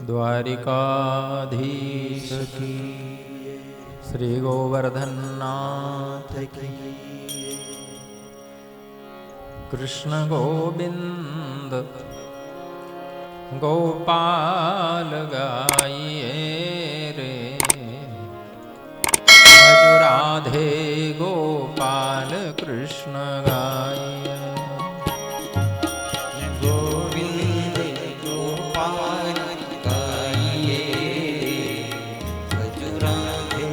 द्वारिकाधीश की, श्री गोवर्धन नाथ की। कृष्ण गोविंद गोपाल गाइए रे, भज राधे गोपाल कृष्ण गाइए। गोविंद गोपाल गाइए, भज राधे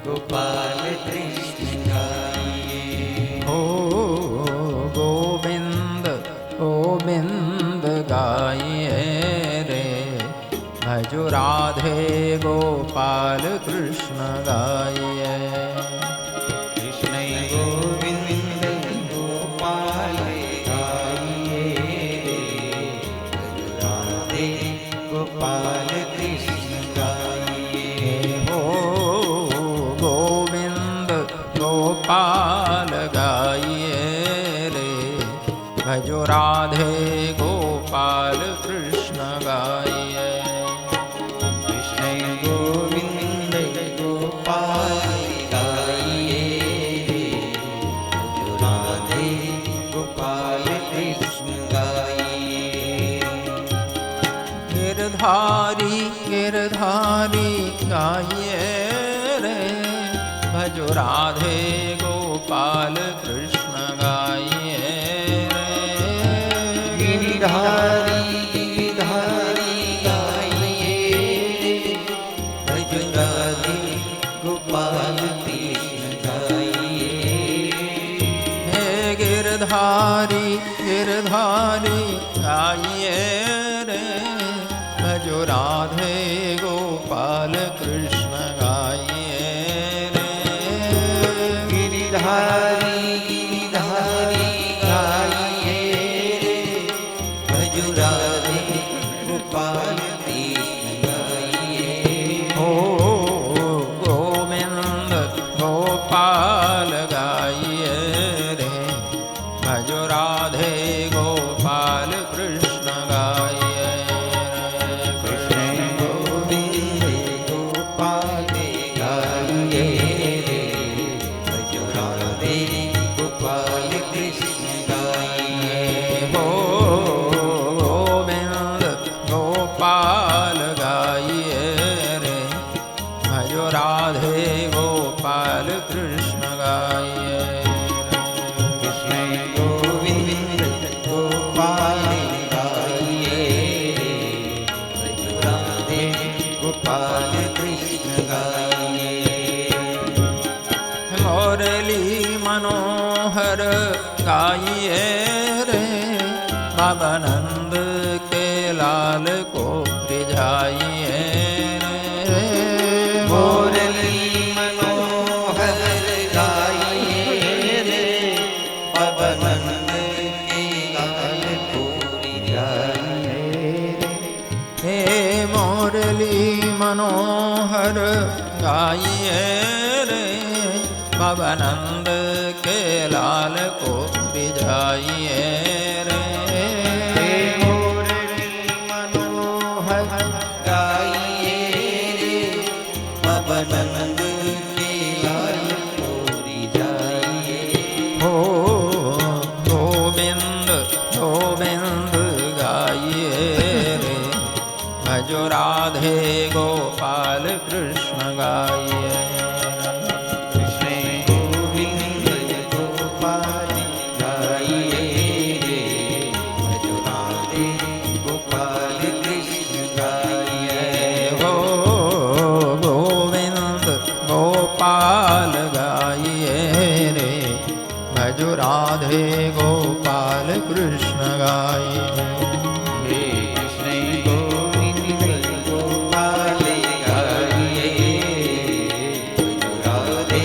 गोपाल कृष्ण गाइए। हो गोविंद गोविंद गाइए रे, भज राधे गोपाल कृष्ण गाइए। कृष्ण गोविंद गोपाल गाइए, भज राधे गोपाल कृष्ण गाइए। हो गोविंद गोपाल गाइए रे, भजो राधे गोपाल कृष्ण गाइए। कृष्ण गोविंद गोपाल गाइए, भज राधे गोपाल कृष्ण गाइए। गिरधारी गिरधारी गाइए रे, भजो राधे गोपाल कृष्ण गाइए रे। गिरधारी गिरधारी गाइए, भज राधे गोपाल कृष्ण गाइए। हे गिरधारी गिरधारी गाइए रे, भजो राधे गोपाल कृष्ण गाइए रे। गिरधारी गिरधारी गाइए, भज राधे गोपाल कृष्ण गाइए। हो गोविंद गोपाल गाइए रे, भजो राधे गोपाल कृष्ण गाइए रे। कृष्ण गोविंद गोपाल गाइए, भज राधे गोपाल कृष्ण गाइए। हो गोविंद गोपाल गाइए रे, भजो राधे गोपाल कृष्ण गाइए रे। कृष्ण गोविंद गोपाल गाइए, भज राधे गोपाल कृष्ण गाइए। मुरली मनोहर गाइए रे, बाबा नंद के लाल को रिझाइए रे। मुरली मनोहर गाइए रे, पवन के लाल को रिझाइए रे। हे मुरली मनोहर गाइए रे, बाबा नंद के लाल को रिझाइए रे। मुरली मनोहर गाइए रे, पवन के लाल को रिझाइए। हो गोविंद गोविंद गाइए रे, भजो राधे गोपाल कृष्ण गाइए। कृष्ण गोविंद गोपाल गाइए रे, भज राधे गोपाल कृष्ण गाइए। हो गोविंद गोपाल गाइए रे, भजो राधे गोपाल कृष्ण गाइए। हे कृष्ण गोविंद गोपाल गाइए, भज राधे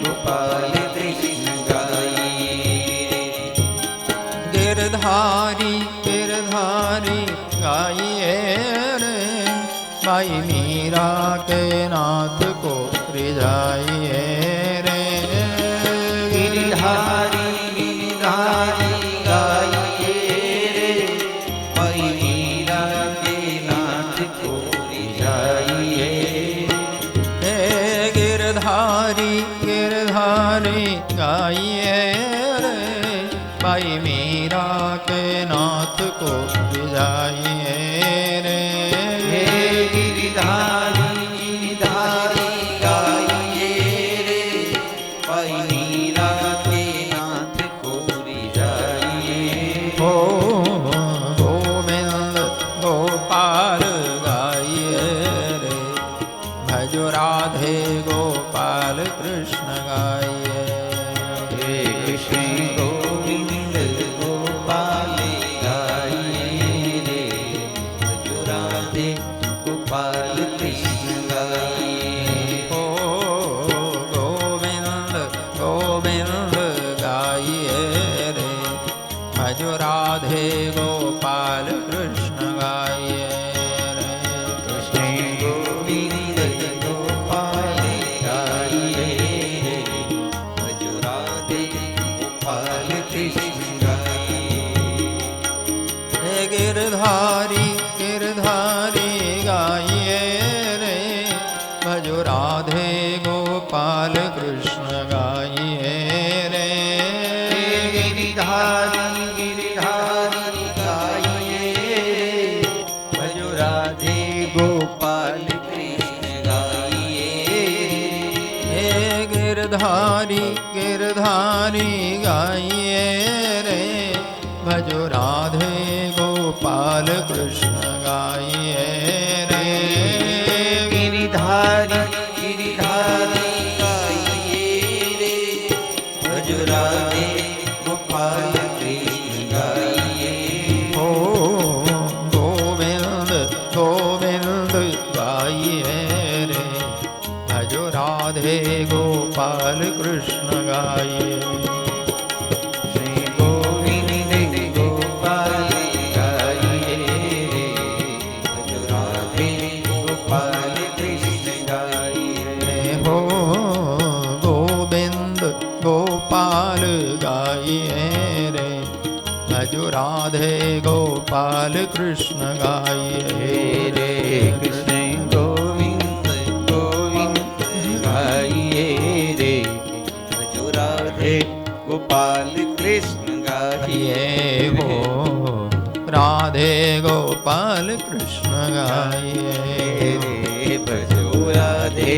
गोपाल कृष्ण गाइए। गिरधारी गिरधारी गाइए रे, भाई मीरा के नाथ को रिझाइए रे। गिरधारी गिरधारी गाइए रे, भाई मीरा के नाथ को गोपाल गाइए रे, भजो राधे गोपाल कृष्ण गाइए। हे कृष्ण गोविंद गोपाल गाइए रे, भजो राधे गोपाल कृष्ण गाइए। ओ गोविंद गोविंद गाइए रे, भजो राधे गोपाल कृष्ण गाइए रे। कृष्ण गोविंद गोपाल गाइए रे, भजो राधे गोपाल कृष्ण गाइए। हे गिरधारी गिरधारी गाइए रे, भजो राधे गोपाल कृष्ण गाइए रे। गिरिधारी गिरिधारी गाइए रे, भजो राधे गोपाल कृष्ण गाइए। हे गिरधारी गिरधारी गाइए रे, भजो राधे गोपाल कृष्ण गाइए रे। गिरिधारी गिरिधारी गाइए रे, भजो राधे गोपाल कृष्ण गाइए। ओ गोविंद गोविंद गाइए रे, भजो राधे गोपाल कृष्ण गाइए। श्री गोविंद गोपाल गाइए रे, भजो राधे गोपाल कृष्ण गाइए। हो गोविंद गोपाल गाइए रे, भजो राधे गोपाल कृष्ण गाइए रे कृष्ण गोविंद गोविंद गाइए रे, भजो राधे गोपाल कृष्ण गाइए। ये हो राधे गोपाल कृष्ण गाइए रे भजो राधे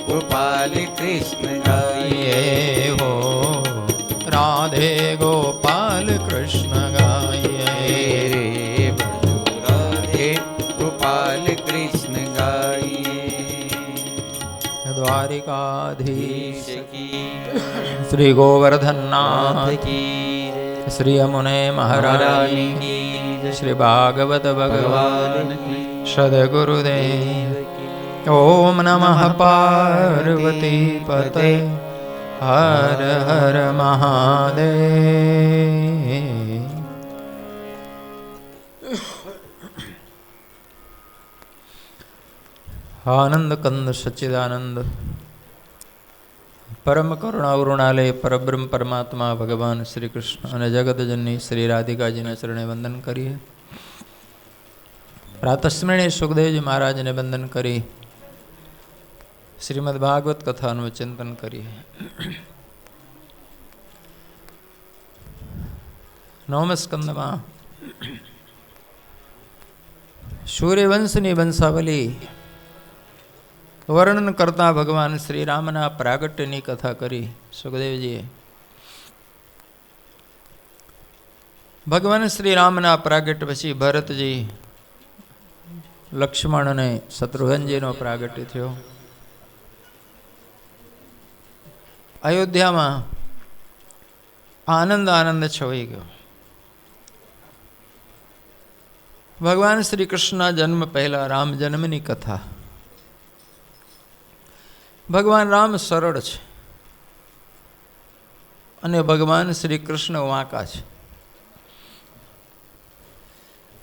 गोपाल कृष्ण गाइए। ये हो राधे गोपाल कृष्ण गाइए रे भजो राधे गोपाल कृष्ण गाइए। द्वारिकाधीश की श्री गोवर्धन नाथ की श्री यमुने महाराज की, श्री भागवत भगवान की सद्गुरुदेव। ओम नमः पार्वती पते, हर हर महादेव। आनंद कंद सच्चिदानंद परम करुणा उरुणालय परब्रह्म परमात्मा भगवान श्री कृष्ण અને જગતજનની શ્રી રાધિકાજીને ચરણે વંદન કરીએ। પ્રાતસ્મરણીય સુખદેવજી મહારાજને વંદન કરી શ્રીમદ ભાગવત કથાનું ચિંતન કરીએ। નવમ સ્કંદમાં સૂર્યવંશની વંશાવલી વર્ણન કરતા ભગવાન શ્રી રામના પ્રાગટ્યની કથા કરી સુખદેવજીએ। ભગવાન શ્રી રામના પ્રાગટ્ય પછી ભરતજી લક્ષ્મણ અને શત્રુઘ્નજીનો પ્રાગટ્ય થયો। અયોધ્યામાં આનંદ આનંદ છવાઈ ગયો। ભગવાન શ્રી કૃષ્ણના જન્મ પહેલા રામ જન્મની કથા। ભગવાન રામ સરળ છે અને ભગવાન શ્રી કૃષ્ણ વાંકા છે।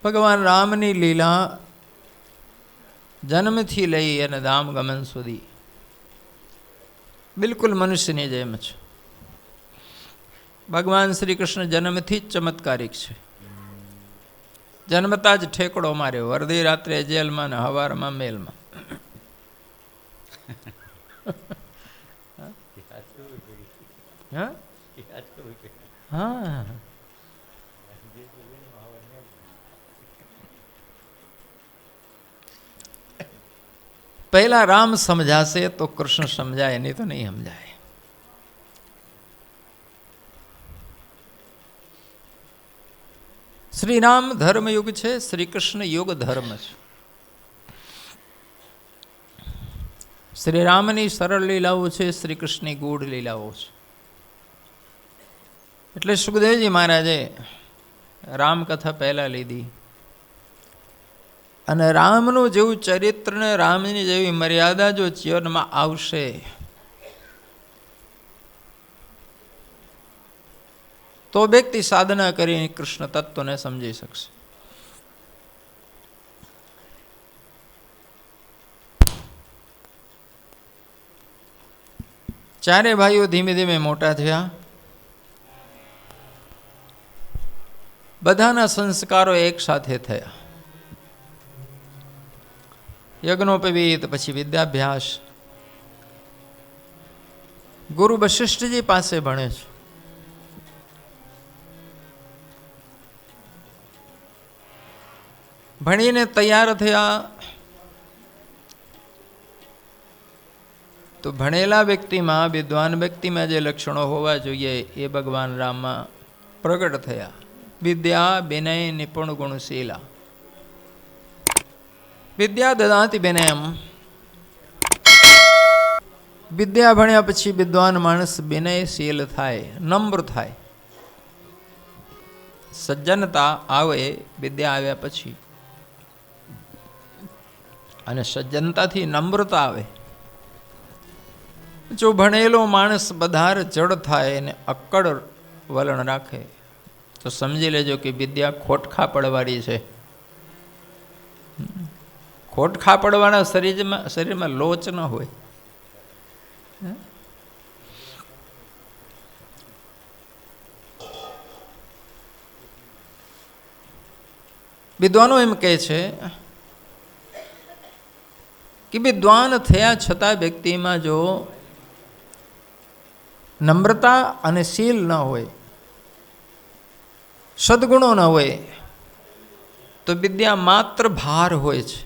ભગવાન રામની લીલા જન્મથી લઈ અને ધામ ગમન સુધી બિલકુલ મનુષ્યની જેમ છે। ભગવાન શ્રી કૃષ્ણ જન્મથી જ ચમત્કારિક છે। જન્મતા જ ઠેકડો માર્યો, અડધી રાત્રે જેલમાં ને હવારમાં મેલમાં। હા, પહેલા રામ સમજાશે તો કૃષ્ણ સમજાય, નહીં તો નહીં સમજાય। શ્રી રામ ધર્મયુગ છે, શ્રી કૃષ્ણ યુગ ધર્મ છે। શ્રી રામની સરળ લીલાઓ છે, શ્રી કૃષ્ણની ગૂઢ લીલાઓ છે. એટલે સુખદેવજી મહારાજે રામકથા પહેલાં લીધી અને રામનું જેવું ચરિત્ર ને રામની જેવી મર્યાદા જો જીવનમાં આવશે તો વ્યક્તિ સાધના કરીને કૃષ્ણ તત્વને સમજી શકશે. ચારે ભાઈઓ ધીમે ધીમે મોટા થયા. બધાના સંસ્કારો એક સાથે થયા. યજ્ઞોપવીત, પછી વિદ્યાભ્યાસ. ગુરુ વશિષ્ઠજી પાસે ભણે છે. ભણીને તૈયાર થયા તો ભણેલા વ્યક્તિમાં, વિદ્વાન વ્યક્તિમાં જે લક્ષણો હોવા જોઈએ એ ભગવાન રામમાં પ્રગટ થયા. વિદ્યા વિનય નિપુણ ગુણશીલા. વિદ્યા દદાતિ વિનયમ. વિદ્યા ભણ્યા પછી વિદ્વાન માણસ વિનયશીલ થાય, નમ્ર થાય. સજ્જનતા આવે વિદ્યા આવ્યા પછી, અને સજ્જનતાથી નમ્રતા આવે. જો ભણેલો માણસ બધાર જડ થાય અને અક્કડ વલણ રાખે તો સમજી લેજો કે વિદ્યા ખોટખા પડવાળી છે. ખોટખા પડવાના શરીરમાં લોચ ન હોય. વિદ્વાનો એમ કહે છે કે વિદ્વાન થયા છતાં વ્યક્તિમાં જો નમ્રતા અને શીલ ન હોય, સદગુણો ન હોય, તો વિદ્યા માત્ર ભાર હોય છે.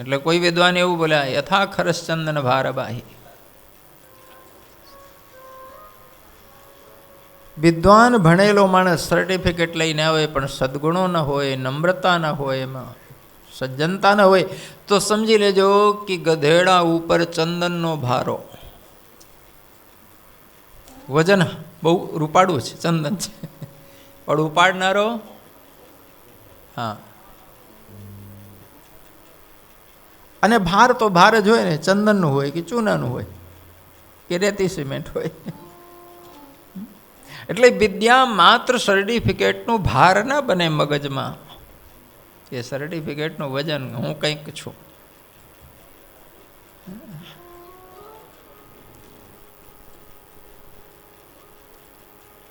એટલે કોઈ વિદ્વાન એવું બોલ્યા, યથા ખરસ ચંદન ભાર બાહી. વિદ્વાન ભણેલો માણસ સર્ટિફિકેટ લઈને આવે પણ સદગુણો ન હોય, નમ્રતા ન હોય, એમાં સજ્જનતા ન હોય, તો સમજી લેજો કે ગધેડા ઉપર ચંદનનો ભારો. વજન બહુ રૂપાળું છે, ચંદન છે, પણ ઉપાડનારો હા. અને ભાર તો ભાર જ હોય ને, ચંદનનું હોય કે ચૂનાનું હોય કે રેતી સિમેન્ટ હોય. એટલે વિદ્યા માત્ર સર્ટિફિકેટનું ભાર ના બને મગજમાં, એ સર્ટિફિકેટનું વજન, હું કંઈક છું.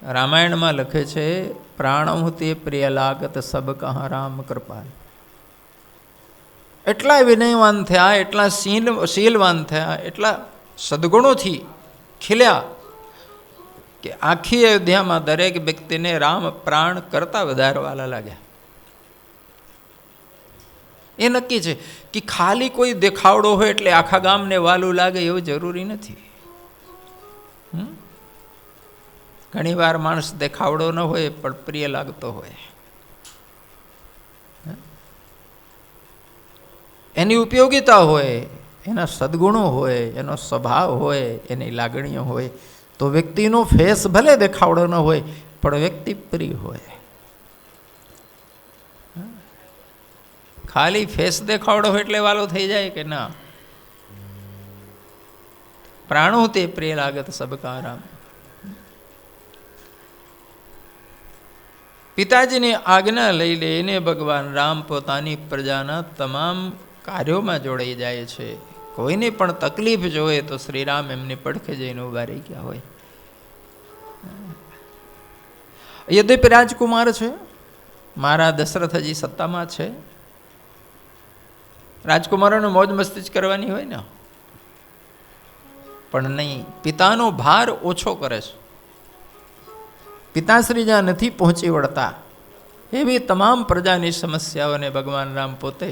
રામાયણમાં લખે છે, પ્રાણહુ તે પ્રિય લાગત સબ કહા રામ કૃપાલ. એટલા વિનયવાન થયા, એટલા શીલવાન થયા, એટલા સદગુણોથી ખીલ્યા કે આખી અયોધ્યામાં દરેક વ્યક્તિને રામ પ્રાણ કરતા વધારે વાલા લાગ્યા. એ નક્કી છે કે ખાલી કોઈ દેખાવડો હોય એટલે આખા ગામને વાલું લાગે એવું જરૂરી નથી. ઘણી વાર માણસ દેખાવડો ન હોય પણ પ્રિય લાગતો હોય. એની ઉપયોગિતા હોય, એના સદગુણો હોય, એનો સ્વભાવ હોય, એની લાગણીઓ હોય, તો વ્યક્તિનો ફેસ ભલે દેખાવડો ન હોય પણ વ્યક્તિ પ્રિય હોય. ખાલી ફેસ દેખાવડો હોય એટલે વાલો થઈ જાય કે ના? પ્રાણો તે પ્રિય લાગત સબકા રામ. પિતાજીની આજ્ઞા લઈ લઈને ભગવાન રામ પોતાની પ્રજાના તમામ કાર્યોમાં જોડાઈ જાય છે. કોઈને પણ તકલીફ જોવે તો શ્રીરામ એમની પડખે જઈને ઉભા રહી ગયા હોય. યદ્યપિ રાજકુમાર છે, મારા દશરથ હજી સત્તામાં છે, રાજકુમારોને મોજ મસ્તી જ કરવાની હોય ને, પણ નહીં, પિતાનો ભાર ઓછો કરે છે. પિતાશ્રી જ્યાં નથી પહોંચી વળતા એવી તમામ પ્રજાની સમસ્યાઓને ભગવાન રામ પોતે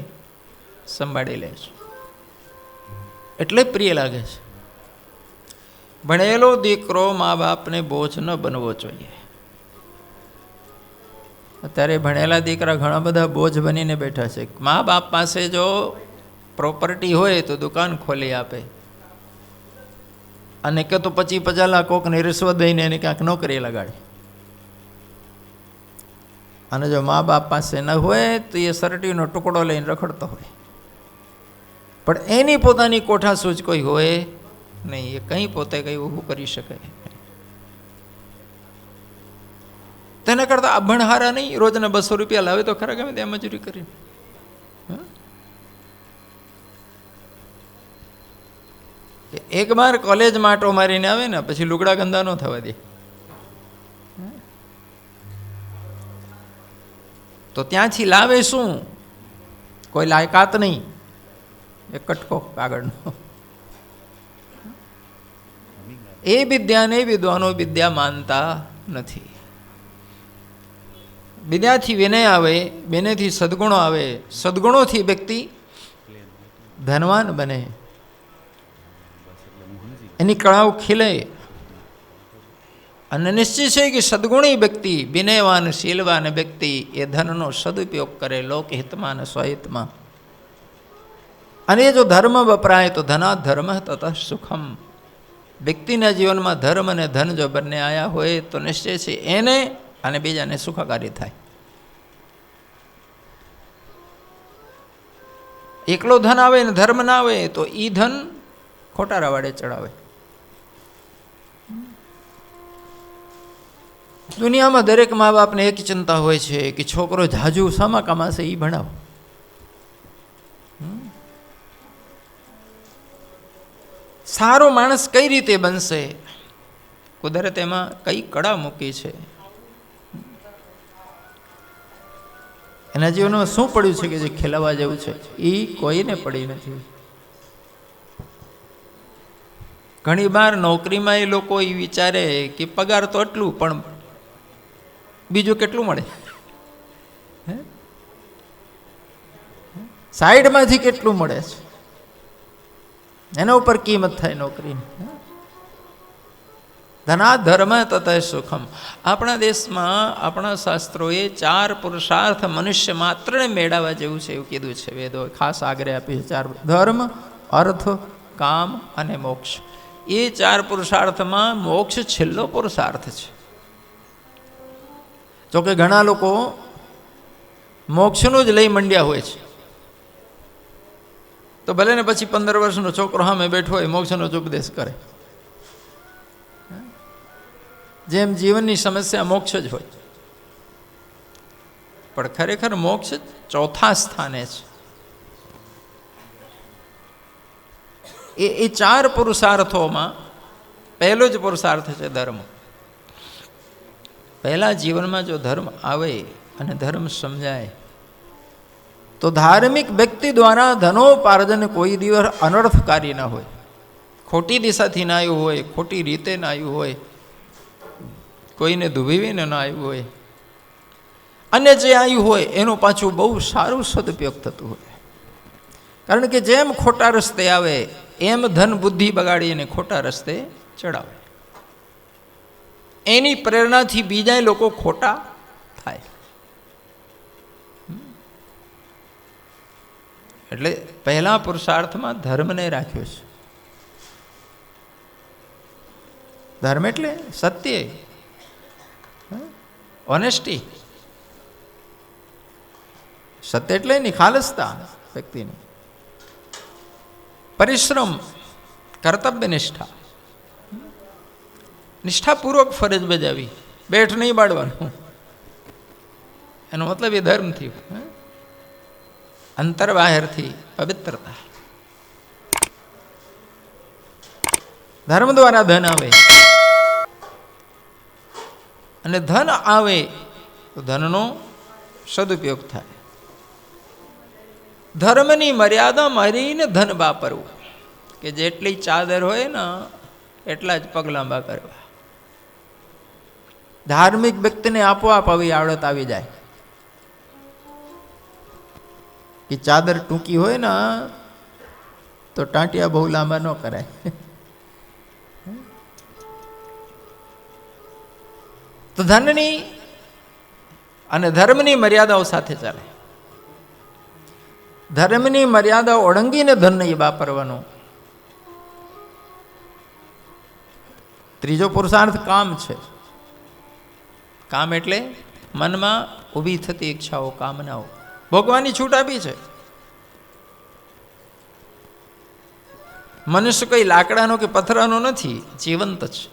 સંભાળી લે છે. એટલે પ્રિય લાગે છે. ભણેલો દીકરો મા બાપને બોજ ન બનવો જોઈએ. અત્યારે ભણેલા દીકરા ઘણા બધા બોજ બનીને બેઠા છે. મા બાપ પાસે જો પ્રોપર્ટી હોય તો દુકાન ખોલી આપે, અને કે તો 25-50 લાખ કોકને રિશ્વત દઈને એને ક્યાંક નોકરી લગાડે. અને જો મા બાપ પાસે ન હોય તો એ સરટીનો ટુકડો લઈને રખડતો હોય, પણ એની પોતાની કોઠાસૂઝ કોઈ હોય નહીં. એ કંઈ પોતે કંઈ ઊભું કરી શકે. તેના કરતાં અભણ હારા નહીં, રોજના 200 રૂપિયા લાવે તો ખરા ગમે ત્યાં મજૂરી કરીને. એક વાર કોલેજમાં આંટો મારીને આવે ને પછી લુગડા ગંદા ન થવા દે, તો ત્યાંથી લાવે શું? કોઈ લાયકાત નહીં, એક કટકો કાગળનો. એ વિદ્યાને વિદ્વાનો વિદ્યા માનતા નથી. વિદ્યાથી વિનય આવે, વિનયથી સદગુણો આવે, સદગુણોથી વ્યક્તિ ધનવાન બને, એની કળાઓ ખીલે. અને નિશ્ચિત છે કે સદગુણી વ્યક્તિ, વિનયવાન શીલવાન વ્યક્તિ એ ધનનો સદુપયોગ કરે લોકહિતમાં અને સ્વહિતમાં. અને એ જો ધર્મ વપરાય તો ધના ધર્મ તત સુખમ. વ્યક્તિના જીવનમાં ધર્મ અને ધન જો બંને આવ્યા હોય તો નિશ્ચય છે એને અને બીજાને સુખાકારી થાય. એકલો ધન આવે ને ધર્મ ના આવે તો ઈ ધન ખોટા રવાડે ચડાવે. દુનિયામાં દરેક મા બાપને એક ચિંતા હોય છે કે છોકરો ઝાઝુ શામાં કમાશે એ ભણાવો. સારો માણસ કઈ રીતે બનશે? કુદરત એમાં કઈ કળા મૂકી છે, એના જીવનમાં શું પડ્યું છે કે જે ખેલાવા જેવું છે? એ કોઈને પડી નથી. ઘણી વાર નોકરીમાં એ લોકો એ વિચારે કે પગાર તો એટલું, પણ બીજું કેટલું મળે, સાઈડમાંથી કેટલું મળે છે, એના ઉપર કિંમત થાય નોકરીની. ધના ધર્મ તથા સુખમ. આપણા દેશમાં આપણા શાસ્ત્રોએ 4 પુરુષાર્થ મનુષ્ય માત્રને મેળવવા જેવું છે એવું કીધું છે. વેદો ખાસ આગ્રહ આપી છે 4: ધર્મ, અર્થ, કામ અને મોક્ષ. એ 4 પુરુષાર્થમાં મોક્ષ છેલ્લો પુરુષાર્થ છે. જોકે ઘણા લોકો મોક્ષનું જ લઈ મંડ્યા હોય છે, તો ભલે ને પછી 15 વર્ષનો છોકરો સામે બેઠો હોય મોક્ષનો જ ઉપદેશ કરે, જેમ જીવનની સમસ્યા મોક્ષ જ હોય. પણ ખરેખર મોક્ષ ચોથા સ્થાને છે. એ 4 પુરુષાર્થોમાં પહેલો જ પુરુષાર્થ છે ધર્મ. પહેલા જીવનમાં જો ધર્મ આવે અને ધર્મ સમજાય તો ધાર્મિક વ્યક્તિ દ્વારા ધનોપાર્જન કોઈ દિવસ અનર્થકારી ના હોય, ખોટી દિશાથી ના આવ્યું હોય, ખોટી રીતે ના આવ્યું હોય, કોઈને દુભીવીને ના આવ્યું હોય, અને જે આવ્યું હોય એનું પાછું બહુ સારું સદુપયોગ થતું હોય. કારણ કે જેમ ખોટા રસ્તે આવે એમ ધન બુદ્ધિ બગાડીને ખોટા રસ્તે ચડાવે, એની પ્રેરણાથી બીજા લોકો ખોટા થાય. એટલે પહેલા પુરુષાર્થમાં ધર્મને રાખ્યો છે. ધર્મ એટલે સત્ય, ઓનેસ્ટી. સત્ય એટલે નિખાલસતા વ્યક્તિની, પરિશ્રમ, કર્તવ્ય નિષ્ઠા, નિષ્ઠાપૂર્વક ફરજ બજાવી, બેઠ નહીં બાળવાનું. એનો મતલબ એ ધર્મ થયું. અંતર બાહેરથી પવિત્રતા. ધર્મ દ્વારા ધન આવે, અને ધન આવે તો ધનનો સદુપયોગ થાય. ધર્મની મર્યાદા મારીને ધન વાપરવું, કે જેટલી ચાદર હોય ને એટલા જ પગ લાંબા કરવા. ધાર્મિક વ્યક્તિને આપોઆપ આવી આવડત આવી જાય કે ચાદર ટૂંકી હોય ને તો ટાંટિયા બહુ લાંબા ન કરાય. તો ધનની અને ધર્મની મર્યાદાઓ સાથે ચાલે. ધર્મની મર્યાદા ઓળંગીને ધન નહીં વાપરવાનું. ત્રીજો પુરુષાર્થ કામ છે. કામ એટલે મનમાં ઊભી થતી ઈચ્છાઓ, કામનાઓ ભોગવાની છૂટ આપી છે. મનુષ્ય કોઈ લાકડાનો કે પથરાનો નથી, જીવંત છે.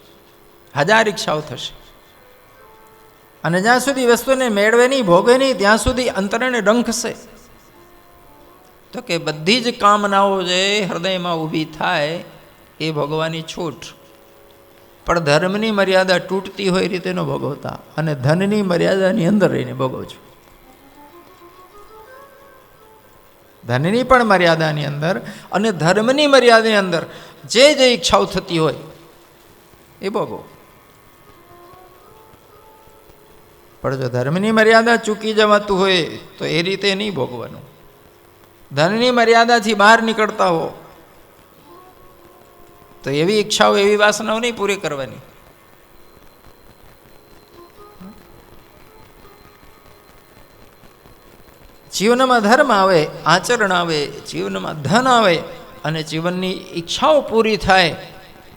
હજાર ઈચ્છાઓ થશે અને જ્યાં સુધી વસ્તુને મેળવે નહીં, ભોગે નહીં, ત્યાં સુધી અંતરને ડંખશે. તો કે બધી જ કામનાઓ જે હૃદયમાં ઊભી થાય એ ભોગવાની છૂટ. પણ ધર્મની મર્યાદા તૂટતી હોય રીતે ન ભોગવતા અને ધનની મર્યાદાની અંદર રહીને ભોગવજો. ધનની પણ મર્યાદાની અંદર અને ધર્મની મર્યાદાની અંદર જે જે ઈચ્છાઓ થતી હોય એ ભોગવો. પણ જો ધર્મની મર્યાદા ચૂકી જવાતું હોય તો એ રીતે નહીં ભોગવાનું. ધનની મર્યાદાથી બહાર નીકળતા હો તો એવી ઈચ્છાઓ, એવી વાસનાઓ નહીં પૂરી કરવાની. જીવનમાં ધર્મ આવે, આચરણ આવે, જીવનમાં ધન આવે અને જીવનની ઈચ્છાઓ પૂરી થાય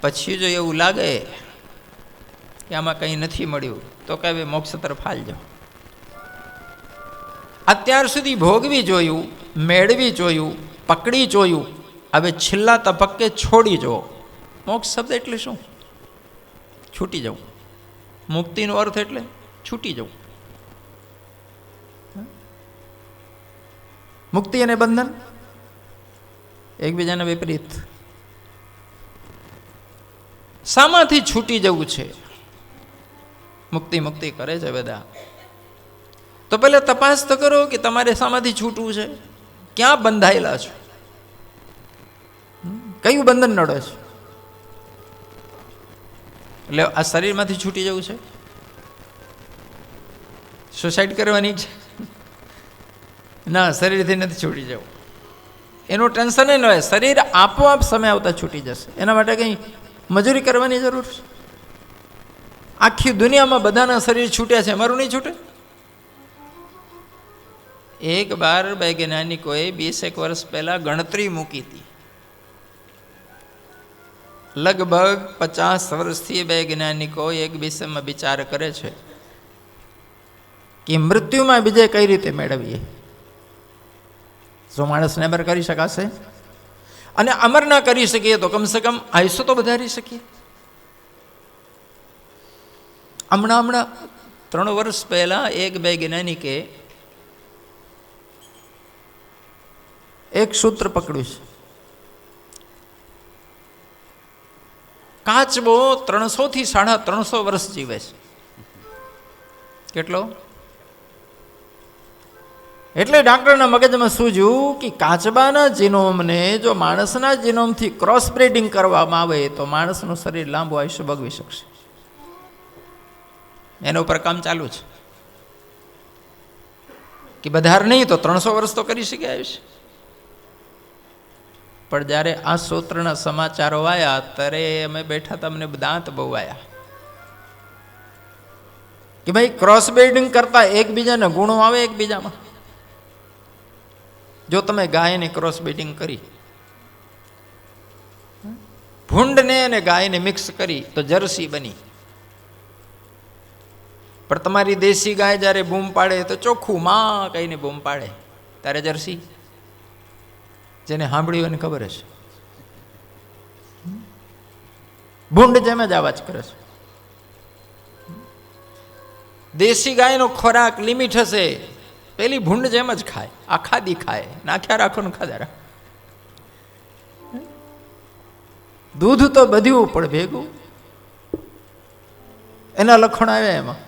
પછી જો એવું લાગે કે આમાં કંઈ નથી મળ્યું તો કે હવે મોક્ષ તરફ હાલજો. અત્યાર સુધી ભોગવી જોયું, મેળવી જોયું, પકડી જોયું, હવે છેલ્લા તબક્કે છોડી જવો. મોક્ષ શબ્દ એટલે શું? છૂટી જવું. મુક્તિનો અર્થ એટલે છૂટી જવું. મુક્તિ અને બંધન એકબીજાના વિપરીત. શામાંથી છૂટી જવું છે? મુક્તિ મુક્તિ કરે છે બધા. તો પહેલા તપાસ તો કરો કે તમારે શામાંથી છૂટવું છે, ક્યાં બંધાયેલા છો, કયું બંધન નડે છે. એટલે આ શરીરમાંથી છૂટી જવું છે, સુસાઇડ કરવાની છે? ના, શરીરથી નથી છૂટી જવું. એનું ટેન્શન ન હોય. શરીર આપોઆપ સમય આવતા છૂટી જશે. એના માટે કંઈ મજૂરી કરવાની જરૂર છે? આખી દુનિયામાં બધાના શરીર છૂટ્યા છે, મારું નહીં છૂટે? એક બાર વૈજ્ઞાનિકોએ 20 વર્ષ પહેલા ગણતરી મૂકી હતી. લગભગ 50 વર્ષથી વૈજ્ઞાનિકો એક વિષયમાં વિચાર કરે છે કે મૃત્યુમાં બીજે કઈ રીતે મેળવીએ. જો માણસને અમર કરી શકાશે અને અમર ના કરી શકીએ તો કમસે કમ આયુષ્ય તો વધારી શકીએ. હમણાં 3 વર્ષ પહેલા એક વૈજ્ઞાનિકે એક સૂત્ર પકડ્યું છે. કાચબો 300 થી 350 વર્ષ જીવે છે. કેટલો? એટલે ડાક્ટરના મગજમાં સૂઝ્યું કે કાચબાના જીનોમને જો માણસના જીનોમથી ક્રોસ બ્રીડિંગ કરવામાં આવે તો માણસનું શરીર લાંબુ આયુષ્ય ભોગવી શકશે. એના ઉપર કામ ચાલુ છે કે વધારે નહીં તો 300 વર્ષ તો કરી શકે આયુષ્ય. પણ જ્યારે આ સૂત્રના સમાચારો આવ્યા ત્યારે અમે બેઠા હતા, અમને દાંત બહુ આવ્યા કે ભાઈ ક્રોસ બ્રીડિંગ કરતા એકબીજાના ગુણો આવે એકબીજામાં. જો તમે ગાયને ક્રોસ બ્રીડિંગ કરી, ભૂંડને અને ગાયને મિક્સ કરી તો જર્સી બની. પણ તમારી દેશી ગાય જ્યારે બૂમ પાડે તો ચોખ્ખું માં કહીને બૂમ પાડે, ત્યારે જર્સી. જેને સાંભળ્યું એને ખબર હશે. ભૂંડ જેમ જ અવાજ કરે છે. દેશી ગાયનો ખોરાક લિમિટ હશે, પેલી ભૂંડ જેમ જ ખાય, આખા દી ખાય, નાખ્યા રાખો ને ખાધા રાખો. દૂધ તો બધું પણ ભેગું, એના લખણ આવ્યા એમાં.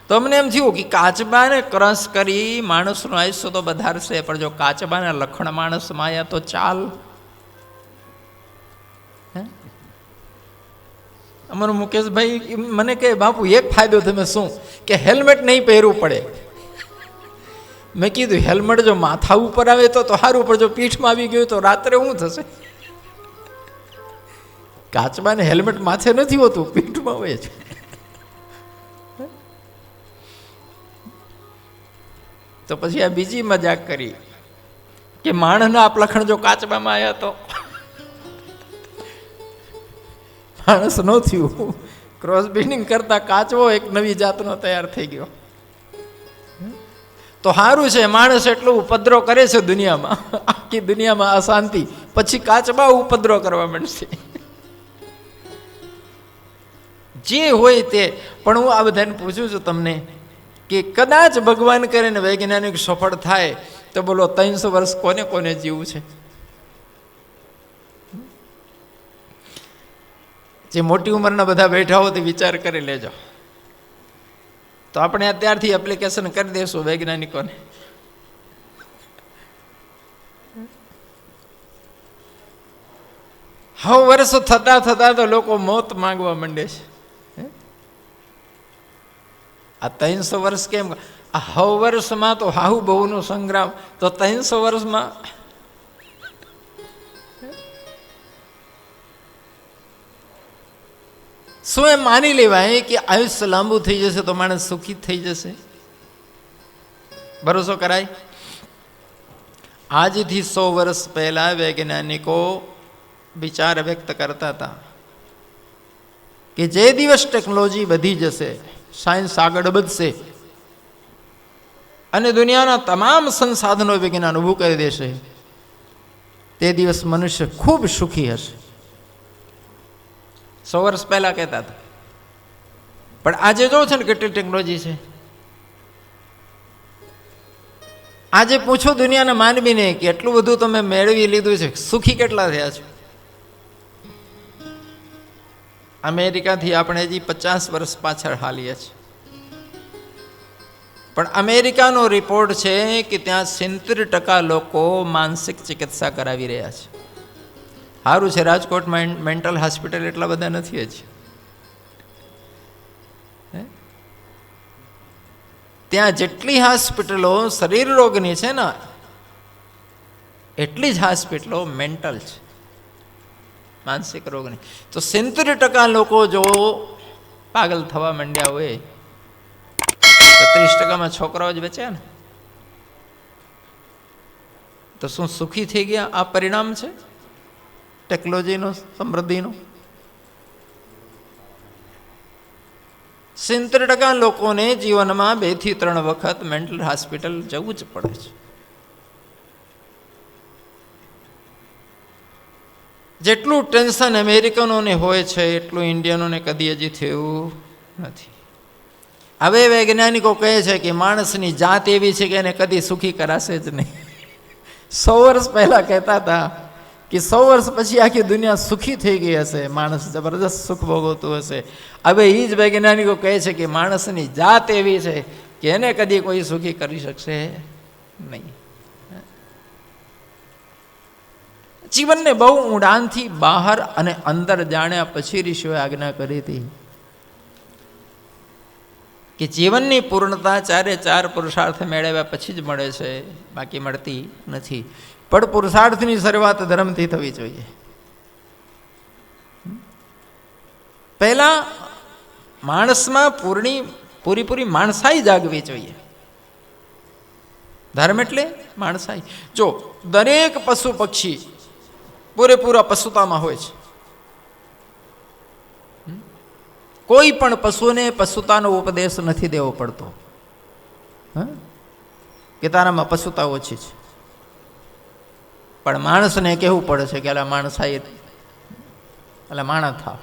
તો અમને એમ થયું કે કાચબાને ક્રશ કરી માણસનું આયુષ્ય તો વધારશે, પણ જો કાચબાના લખણ માણસમાં આવ્યા તો ચાલ. અમારું મુકેશભાઈ મને કહે, બાપુ એક ફાયદો તમે શું કે હેલ્મેટ નહીં પહેરવું પડે. મેં કીધું હેલ્મેટ જો માથા ઉપર આવે તો સારું, પણ જો પીઠમાં આવી ગયું તો રાત્રે શું થશે? કાચબાને હેલ્મેટ માથે નથી હોતું, પીઠમાં હોય છે. તો પછી આ બીજી મજાક કરી કે માણસના આ લખણ જો કાચબામાં આવ્યા તો માણસ ન થયું, ક્રોસ બ્રીડિંગ કરતા કાચવો એક નવી જાતનો તૈયાર થઈ ગયો. તો સારું છે, માણસ એટલો ઉપદ્રવ કરે છે દુનિયામાં, આખી દુનિયામાં અશાંતિ, પછી કાચબા ઉપદ્રવ કરવા માંડશે. જે હોય તે. પણ હું આ બધાને પૂછું છું તમને કે કદાચ ભગવાન કરીને વૈજ્ઞાનિક સફળ થાય તો બોલો 300 વર્ષ કોને કોને જીવવું છે? જે મોટી ઉંમરના બધા બેઠા હો તે વિચાર કરી લેજો. તો આપણે અત્યારથી એપ્લિકેશન કરી દઈશું વૈજ્ઞાનિકોને. હવે વર્ષો થતા થતા તો લોકો મોત માંગવા માંડે છે. આ 300 વર્ષ કેમ? આ 100 વર્ષમાં તો હાહુ બહુનો સંગ્રામ, તો 300 વર્ષમાં શું એમ માની લેવાય કે આયુષ્ય લાંબુ થઈ જશે તો માણસ સુખી થઈ જશે? ભરોસો કરાય? આજથી 100 વર્ષ પહેલા વૈજ્ઞાનિકો વિચાર વ્યક્ત કરતા હતા કે જે દિવસ ટેકનોલોજી વધી જશે, સાયન્સ આગળ વધશે અને દુનિયાના તમામ સંસાધનો વિજ્ઞાન ઊભું કરી દેશે, તે દિવસ મનુષ્ય ખૂબ સુખી હશે. 100 વર્ષ પહેલા કહેતા હતા. પણ આજે જો છે ને કેટલી ટેકનોલોજી છે. આજે પૂછો દુનિયાના માનવીને કે એટલું બધું તમે મેળવી લીધું છે, સુખી કેટલા થયા છો? અમેરિકાથી આપણે હજી 50 વર્ષ પાછળ હાલીએ છીએ. પણ અમેરિકાનો રિપોર્ટ છે કે ત્યાં 70% લોકો માનસિક ચિકિત્સા કરાવી રહ્યા છે. સારું છે, રાજકોટમાં મેન્ટલ હોસ્પિટલ એટલા બધા નથી હજી. ત્યાં જેટલી હોસ્પિટલો શરીર રોગની છે ને, એટલી જ હોસ્પિટલો મેન્ટલ છે, માનસિક રોગની. તો 70% લોકો જો પાગલ થવા માંડ્યા હોય તો 30%માં છોકરાઓ જ બચ્યા ને. તો શું સુખી થઈ ગયા? આ પરિણામ છે ટેકનોલોજીનો, સમૃદ્ધિનો. 70% લોકોને જીવનમાં 2 થી 3 વખત મેન્ટલ હોસ્પિટલ જવું જ પડે છે. જેટલું ટેન્શન અમેરિકનોને હોય છે એટલું ઇન્ડિયનોને કદી હજી થયું નથી. હવે વૈજ્ઞાનિકો કહે છે કે માણસની જાત એવી છે કે એને કદી સુખી કરાશે જ નહીં. 100 વર્ષ પહેલા કહેતા હતા કે 100 વર્ષ પછી આખી દુનિયા સુખી થઈ ગઈ હશે, માણસ જબરદસ્ત સુખ ભોગવતું હશે. હવે એ જ વૈજ્ઞાનિકો કહે છે કે માણસની જાત એવી છે કે એને કદી કોઈ સુખી કરી શકશે નહીં. જીવનને બહુ ઊંડાણથી બહાર અને અંદર જાણ્યા પછી ઋષિઓએ આજ્ઞા કરી હતી કે જીવનની પૂર્ણતા 4 પુરુષાર્થ મેળવ્યા પછી જ મળે છે, બાકી મળતી નથી. પણ પુરુષાર્થની શરૂઆત ધર્મથી થવી જોઈએ. પહેલા માણસમાં પૂરી માણસાઈ જાગવી જોઈએ. ધર્મ એટલે માણસાઈ. જો દરેક પશુ પક્ષી પૂરેપૂરા પશુતામાં હોય છે. કોઈ પણ પશુને પશુતાનો ઉપદેશ નથી દેવો પડતો કે તારામાં પશુતા ઓછી છે. પણ માણસને કહેવું પડે છે કે અલા માણસાઈ, અલા માણસ થાવ.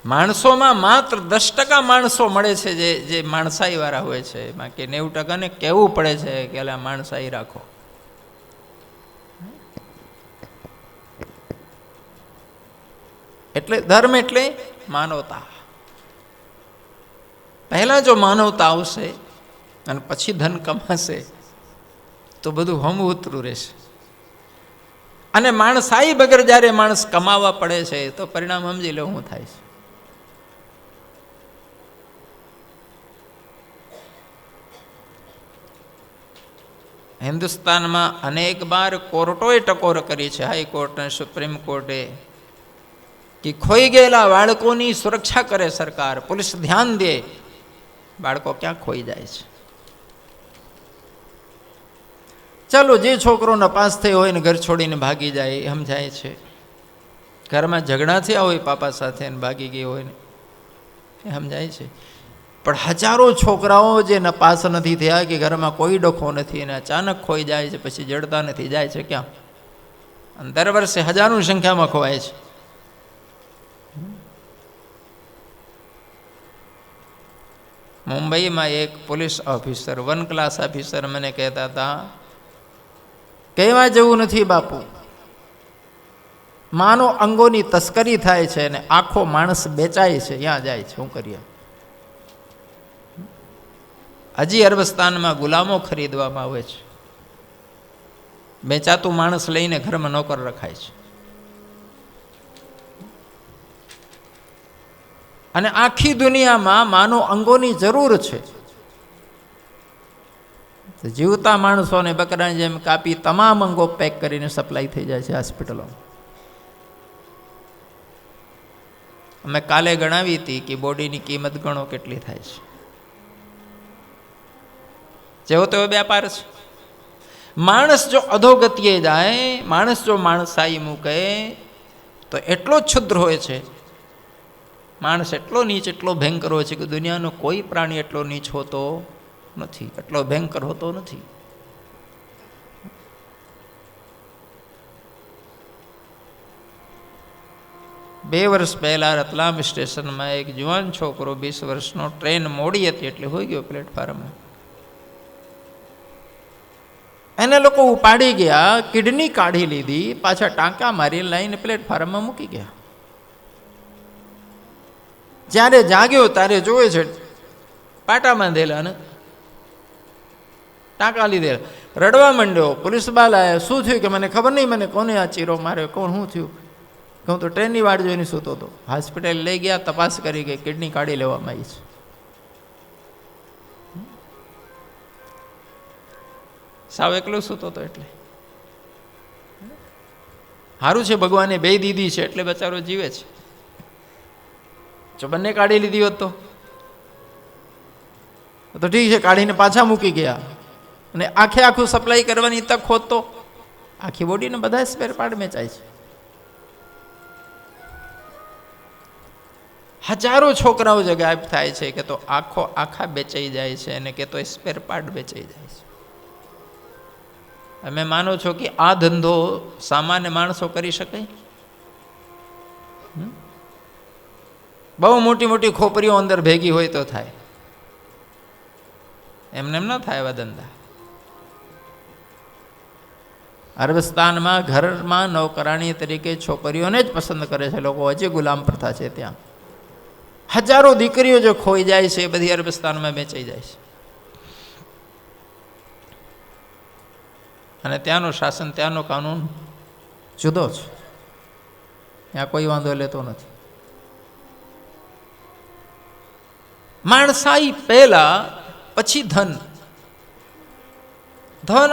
માણસોમાં માત્ર 10% માણસો મળે છે જે માણસાઈ વાળા હોય છે, બાકી 90% ને કહેવું પડે છે કે અલા માણસાઈ રાખો. એટલે ધર્મ એટલે માનવતા. પહેલા જો માનવતા આવશે અને પછી ધન કમાશે તો બધું હમ ઉતરું રહેશે. અને માણસાઈ વગર જ્યારે માણસ કમાવા પડે છે તો પરિણામ સમજી લો શું થાય છે. હિન્દુસ્તાનમાં અનેક વાર કોર્ટોએ ટકોર કરી છે, હાઈકોર્ટ અને સુપ્રીમ કોર્ટે, કે ખોઈ ગયેલા બાળકોની સુરક્ષા કરે સરકાર, પોલીસ ધ્યાન દે. બાળકો ક્યાં ખોઈ જાય છે. ચાલો, જે છોકરો નપાસ થયો હોય ને ઘર છોડીને ભાગી જાય એ સમજાય છે. ઘરમાં ઝઘડા થયા હોય પાપા સાથે ને ભાગી ગઈ હોય ને એ સમજાય છે. પણ હજારો છોકરાઓ જે નપાસ નથી થયા, કે ઘરમાં કોઈ ડખો નથી અને અચાનક ખોઈ જાય છે, પછી જડતા નથી, જાય છે ક્યાં? અને દર વર્ષે હજારોની સંખ્યામાં ખોવાય છે. મુંબઈમાં એક પોલીસ ઓફિસર, 1 ક્લાસ ઓફિસર મને કહેતા હતા, કહેવા જેવું નથી બાપુ, માનો અંગોની તસ્કરી થાય છે અને આખો માણસ વેચાય છે, ત્યાં જાય છે, શું કરીએ? હજી અરબસ્તાનમાં ગુલામો ખરીદવામાં આવે છે, વેચાતું માણસ લઈને ઘરમાં નોકર રખાય છે. અને આખી દુનિયામાં માનો અંગોની જરૂર છે. જીવતા માણસોને બકરાની જેમ કાપી તમામ અંગો પેક કરીને સપ્લાય થઈ જાય છે હોસ્પિટલોમાં. અમે કાલે ગણાવી હતી કે બોડીની કિંમત ગણો કેટલી થાય છે. જેવો તેવો વ્યાપાર છે. માણસ જો અધોગતિએ જાય, માણસ જો માણસાઈ મૂકે તો એટલો જ ક્ષુદ્ર હોય છે, માણસ એટલો નીચ, એટલો ભયંકર હોય છે કે દુનિયાનો કોઈ પ્રાણી એટલો નીચ હોતો નથી, એટલો ભયંકર હોતો નથી. બે વર્ષ પહેલા રતલામ સ્ટેશનમાં એક જુવાન છોકરો 20 વર્ષનો, ટ્રેન મોડી હતી એટલે હોઈ ગયો પ્લેટફોર્મમાં. એને લોકો ઉપાડી ગયા, કિડની કાઢી લીધી, પાછા ટાંકા મારી લાઈને પ્લેટફોર્મમાં મૂકી ગયા. જ્યારે જાગ્યો ત્યારે જોવે છે પાટા બાંધેલા ને ટાંકા લીધેલા. રડવા માંડ્યો. પોલીસ બાલ આવ્યા, શું થયું? કે મને ખબર નહીં, મને કોને આ ચીરો માર્યો, કોણ, શું થયું? કે હું તો ટ્રેનની વાટ જોઈને સૂતો હતો. હોસ્પિટલ લઈ ગયા, તપાસ કરી ગઈ, કિડની કાઢી લેવામાં આવી છે. સાવ એકલો સૂતો હતો. એટલે સારું છે ભગવાને બે દીધી છે એટલે બચારો જીવે છે. જો બંને કાઢી લીધી હોત તો ઠીક છે, કાઢીને પાછા મૂકી ગયા, અને આખે આખું સપ્લાય કરવાની તક હોત તો આખી બોડીને બધા સ્પેર પાર્ટ વેચાય છે. હજારો છોકરાઓ જે ગાયબ થાય છે કે તો આખા વેચાઈ જાય છે, અને કે તો સ્પેર પાર્ટ વેચાઈ જાય છે. તમે માનો છો કે આ ધંધો સામાન્ય માણસો કરી શકે? બહુ મોટી મોટી ખોપરીઓ અંદર ભેગી હોય તો થાય, એમને એમ ના થાય એવા ધંધા. અરબસ્તાનમાં ઘરમાં નોકરાણી તરીકે છોકરીઓને જ પસંદ કરે છે લોકો. હજી ગુલામ પ્રથા છે ત્યાં. હજારો દીકરીઓ જો ખોઈ જાય છે, એ બધી અરબસ્તાનમાં વેચાઈ જાય છે. અને ત્યાંનું શાસન, ત્યાંનો કાનૂન જુદો છે. ત્યાં કોઈ વાંધો લેતો નથી. માણસાઈ પહેલા, પછી ધન. ધન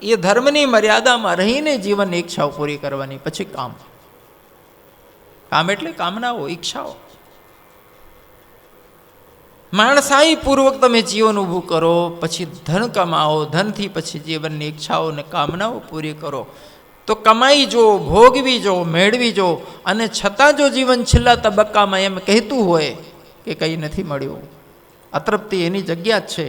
એ ધર્મની મર્યાદામાં રહીને જીવનની ઈચ્છાઓ પૂરી કરવાની, પછી કામ. કામ એટલે કામનાઓ, ઈચ્છાઓ. માણસાઈ પૂર્વક તમે જીવન ઊભું કરો, પછી ધન કમાઓ, ધનથી પછી જીવનની ઈચ્છાઓ અને કામનાઓ પૂરી કરો. તો કમાઈ જો, ભોગવી જો, મેળવી જો, અને છતાં જો જીવન છેલ્લા તબક્કામાં એમ કહેતું હોય કે કંઈ નથી મળ્યું, અતૃપ્તિ એની જગ્યા જ છે,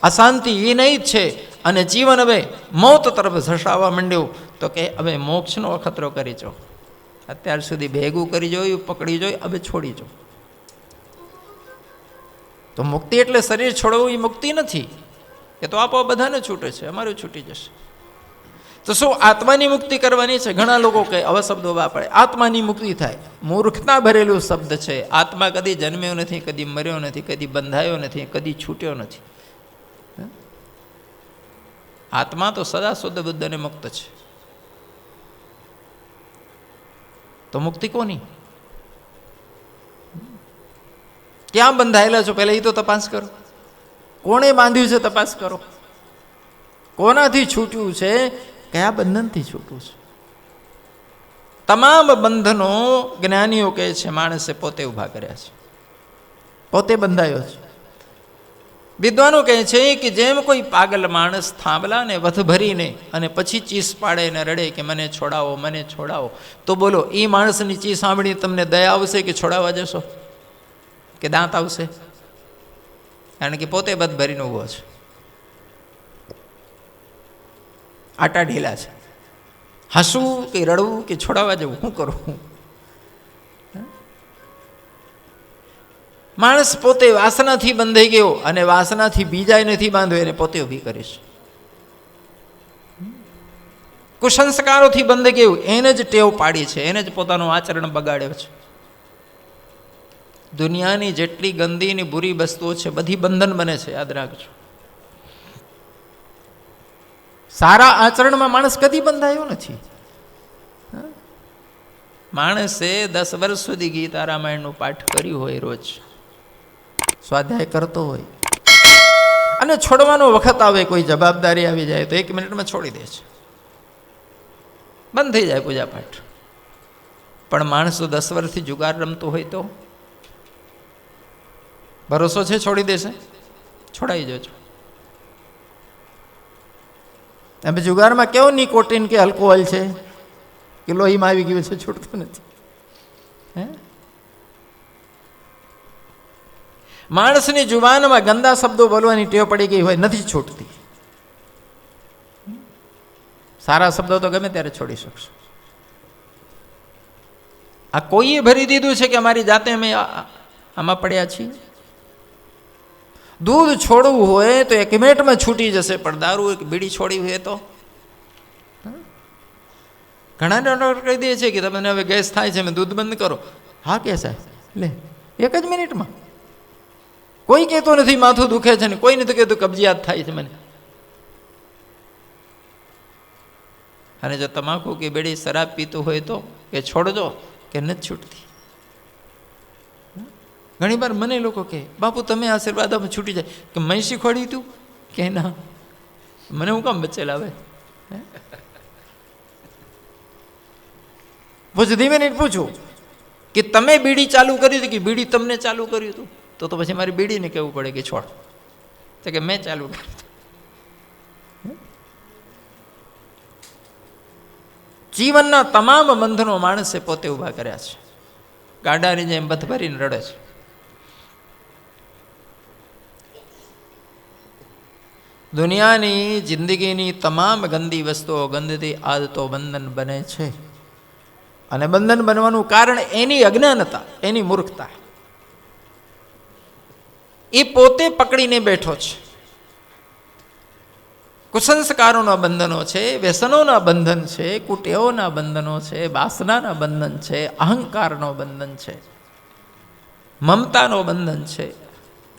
અશાંતિ એ નહીં જ છે, અને જીવન હવે મોત તરફ ધસાવવા માંડ્યું, તો કે હવે મોક્ષનો અખતરો કરી જો. અત્યાર સુધી ભેગું કરી જોયું, પકડી જોયું, હવે છોડી જો. તો મુક્તિ એટલે શરીર છોડવું એ મુક્તિ નથી. એ તો આપો બધાને છૂટે છે, અમારું છૂટી જશે. તો શું આત્માની મુક્તિ કરવાની છે? ઘણા લોકો કહે, આવા શબ્દો વાપરે, આત્માની મુક્તિ થાય. મૂર્ખતા ભરેલું શબ્દ છે. આત્મા કદી જન્મ્યો નથી, કદી મર્યો નથી, કદી બંધાયો નથી, કદી છૂટ્યો નથી. આત્મા તો સદા શુદ્ધ બુદ્ધ અને મુક્ત છે. તો મુક્તિ કોની? ક્યાં બંધાયેલા છો પહેલા એ તો તપાસ કરો. કોણે બાંધ્યું છે તપાસ કરો. કોનાથી છૂટ્યું છે? કયા બંધનથી છૂટવું છે? તમામ બંધનો જ્ઞાનીઓ કહે છે માણસે પોતે ઊભા કર્યા છે, પોતે બંધાયો છે. વિદ્વાનો કહે છે કે જેમ કોઈ પાગલ માણસ થાંભલાને વધ ભરીને અને પછી ચીસ પાડે ને રડે કે મને છોડાવો, તો બોલો એ માણસની ચીસ સાંભળી તમને દયા આવશે કે છોડાવવા જશો, કે દાંત આવશે? કારણ કે પોતે વધ ભરીને ઊભો છે, આટા ઢીલા છે. હસવું કે રડવું કે છોડાવવા જવું, શું કરું? માણસ પોતે વાસનાથી બંધાઈ ગયો અને વાસનાથી બીજાય નથી બાંધ્યો, એને પોતે ઊભી કરીશ. કુસંસ્કારોથી બંધ ગયું, એને જ ટેવ પાડી છે, એને જ પોતાનું આચરણ બગાડ્યો છે. દુનિયાની જેટલી ગંદી ને બુરી વસ્તુઓ છે બધી બંધન બને છે, યાદ રાખજો. સારા આચરણમાં માણસ કદી બંધાયો નથી. માણસે 10 વર્ષ સુધી ગીતા રામાયણનું પાઠ કર્યું હોય, રોજ સ્વાધ્યાય કરતો હોય, અને છોડવાનો વખત આવે, કોઈ જવાબદારી આવી જાય તો 1 મિનિટમાં છોડી દે છે, બંધ થઈ જાય પૂજા પાઠ. પણ માણસ તો 10 વર્ષથી જુગાર રમતો હોય તો ભરોસો છે છોડી દેશે? છોડાઈ જજો. હવે જુગારમાં કેવો નિકોટીન કે આલ્કોહોલ છે કે લોહીમાં આવી ગયું છે, છૂટતું નથી. હે, માણસની જુબાનમાં ગંદા શબ્દો બોલવાની ટેવ પડી ગઈ હોય, નથી છૂટતી. સારા શબ્દો તો ગમે ત્યારે છોડી શકશો. આ કોઈએ ભરી દીધું છે કે અમારી જાતે અમે આમાં પડ્યા છીએ. દૂધ છોડવું હોય તો 1 મિનિટમાં છૂટી જશે, પણ દારૂ એક બીડી છોડી હોય તો ઘણા ડોક્ટર કહી દે છે કે તમને હવે ગેસ થાય છે, દૂધ બંધ કરો. હા કે સાહેબ, લે 1 જ મિનિટમાં. કોઈ કહેતો નથી માથું દુખે છે ને કોઈ નથી કહેતું કબજિયાત થાય છે મને. અને જો તમાકુ કે બીડી શરાબ પીતું હોય તો કે છોડજો, કે નથી છૂટતી. ઘણી વાર મને લોકો કહે બાપુ તમે આશીર્વાદ આપો છૂટી જાય, કે મેં શીખવાડ્યું તું કે ના, મને હું કામ બચ્ચે લાવે? પૂછ, ધીમે મિનિટ પૂછું કે તમે બીડી ચાલુ કરી હતી કે બીડી તમને ચાલુ કર્યું હતું? તો પછી મારી બીડીને કહેવું પડે કે છોડ, તો કે મેં ચાલુ કર્યું. જીવનના તમામ બંધનો માણસે પોતે ઊભા કર્યા છે. ગાડાની જેમ બથ ભરીને રડે છે. દુનિયાની જિંદગીની તમામ ગંદી વસ્તુઓ, ગંદતી આદતો બંધન બને છે. અને બંધન બનવાનું કારણ એની અજ્ઞાનતા, એની મૂર્ખતા. એ પોતે પકડીને બેઠો છે. કુસંસ્કારોના બંધનો છે, વ્યસનોના બંધન છે, કુટેવોના બંધનો છે, વાસનાના બંધન છે, અહંકારનો બંધન છે, મમતાનો બંધન છે,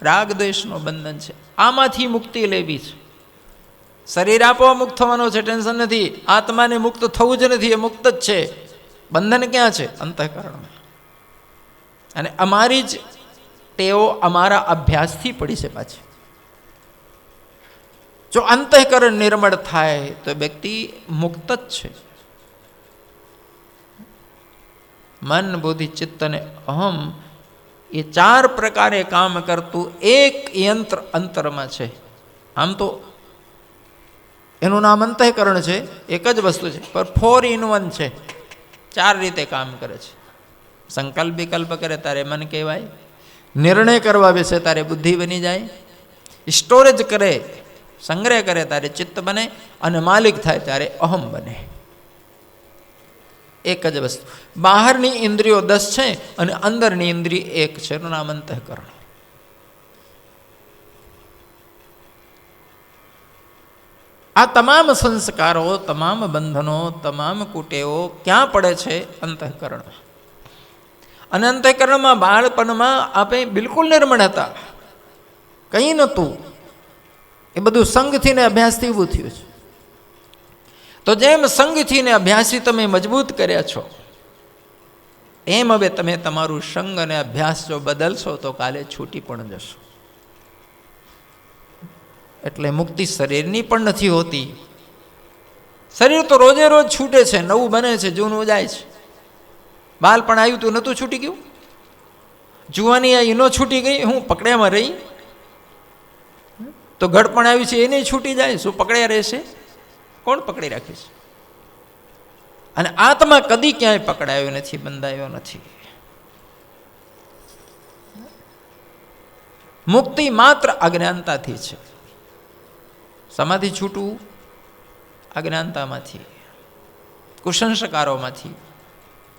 રાગ દ્વેષનો બંધન છે. આમાંથી મુક્તિ લેવી છે. શરીર આપોઆપ મુક્ત થવાનો છે, ટેન્શન નથી. આત્માને મુક્ત થવું જ નથી, એ મુક્ત જ છે. બંધન ક્યાં છે? અંતઃકરણમાં. અને અમારી જ ટેવો અમારા અભ્યાસથી પડી છે પાછી. જો અંતઃકરણ નિર્મળ થાય તો વ્યક્તિ મુક્ત જ છે. મન, બુદ્ધિ, ચિત્ત અને અહમ એ 4 પ્રકારે કામ કરતું એક યંત્ર અંતરમાં છે. આમ તો એનું નામ અંતઃકરણ છે, એક જ વસ્તુ છે, પણ 4 in 1 છે. 4 રીતે કામ કરે છે. સંકલ્પ વિકલ્પ કરે તારે મન કહેવાય, નિર્ણય કરવા બેસે તારે બુદ્ધિ બની જાય, સ્ટોરેજ કરે, સંગ્રહ કરે તારે ચિત્ત બને, અને માલિક થાય ત્યારે અહમ બને. એક જ વસ્તુ. બહારની ઇન્દ્રિયો 10 છે અને અંદરની ઇન્દ્રિય 1 છે, એનું નામ અંતઃકરણ. આ તમામ સંસ્કારો, તમામ બંધનો, તમામ કુટેવો ક્યાં પડે છે? અંતઃકરણમાં. અને અંતઃકરણમાં બાળપણમાં આપણે બિલકુલ નિર્મળ હતા, કંઈ નહોતું. એ બધું સંઘથી ને અભ્યાસથી ઊભું થયું છે. તો જેમ સંઘથી ને અભ્યાસથી તમે મજબૂત કર્યા છો, એમ હવે તમે તમારું સંગ અને અભ્યાસ જો બદલશો તો કાલે છૂટી પણ જશો. એટલે મુક્તિ શરીરની પણ નથી હોતી. શરીર તો રોજે રોજ છૂટે છે, નવું બને છે, જૂનું જાય છે. બાળપણ આવ્યું તું નહોતું છૂટી ગયું? જુવાની આવી ન છૂટી ગઈ? હું પકડ્યામાં રહી? તો ઘડપણ આવ્યું છે એને છૂટી જાય, શું પકડ્યા રહેશે? કોણ પકડી રાખે છે? અને આત્મા કદી ક્યાંય પકડાયો નથી, બંધાયો નથી. મુક્તિ માત્ર અજ્ઞાનતાથી છે. સમાધિ છૂટવું અજ્ઞાનતામાંથી, કુસંસ્કારોમાંથી,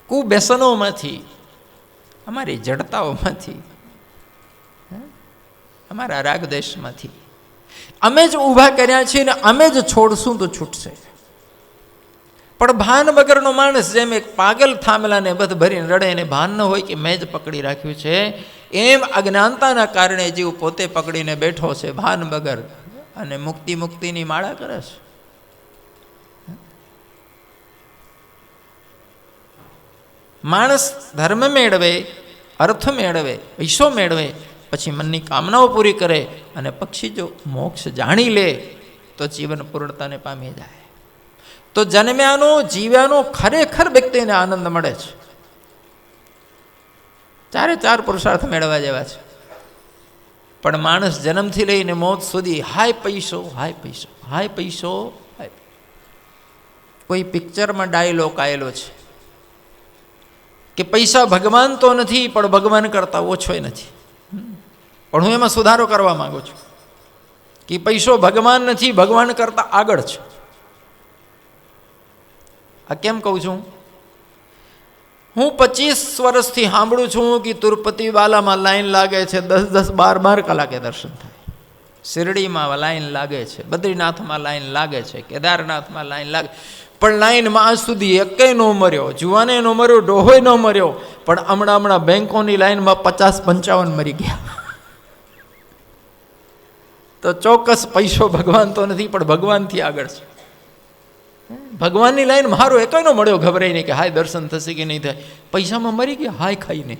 કુવ્યસનોમાંથી, અમારી જડતાઓમાંથી, અમારા રાગદેશમાંથી અમે જ ઊભા કર્યા છીએ ને અમે જ છોડશું તો છૂટશે. પણ ભાન વગરનો માણસ જેમ એક પાગલ થાંભલાને બધ ભરીને રડે એને ભાન ન હોય કે મેં જ પકડી રાખ્યું છે, એમ અજ્ઞાનતાના કારણે જીવ પોતે પકડીને બેઠો છે ભાન વગર, અને મુક્તિની માળા કરે છે. માણસ ધર્મ મેળવે, અર્થ મેળવે, પૈસો મેળવે, પછી મનની કામનાઓ પૂરી કરે, અને પછી જો મોક્ષ જાણી લે તો જીવન પૂર્ણતાને પામી જાય. તો જન્મ્યાનો જીવ્યાનો ખરેખર વ્યક્તિને આનંદ મળે છે. ચારે ચાર પુરુષાર્થ મેળવવા જેવા છે. પણ માણસ જન્મથી લઈને મોત સુધી હાય પૈસો, હાય પૈસો, હાય પૈસો, હાય. કોઈ પિક્ચરમાં ડાયલોગ આવેલો છે કે પૈસા ભગવાન તો નથી પણ ભગવાન કરતાં ઓછોય નથી. પણ હું એમાં સુધારો કરવા માંગુ છું કે પૈસો ભગવાન નથી, ભગવાન કરતાં આગળ છે. આ કેમ કહું છું? હું 25 વર્ષથી સાંભળું છું કે તિરુપતિ વાલામાં લાઈન લાગે છે, 10-10, 12-12 કલાકે દર્શન થાય. શિરડીમાં લાઈન લાગે છે, બદ્રીનાથમાં લાઈન લાગે છે, કેદારનાથમાં લાઈન લાગે. પણ લાઈનમાં આજ સુધી એકેય ન મર્યો, જુવાને ન મર્યો, ડોહોય ન મર્યો. પણ હમણાં બેંકોની લાઈનમાં 50-55 મરી ગયા. તો ચોક્કસ પૈસો ભગવાન તો નથી પણ ભગવાનથી આગળ છે. ભગવાનની લાઈન મારો એકેય ન મળ્યો ગભરાઈ નહીં કે હાય દર્શન થશે કે નહીં થાય. પૈસામાં મરી ગયા હાય ખાઈને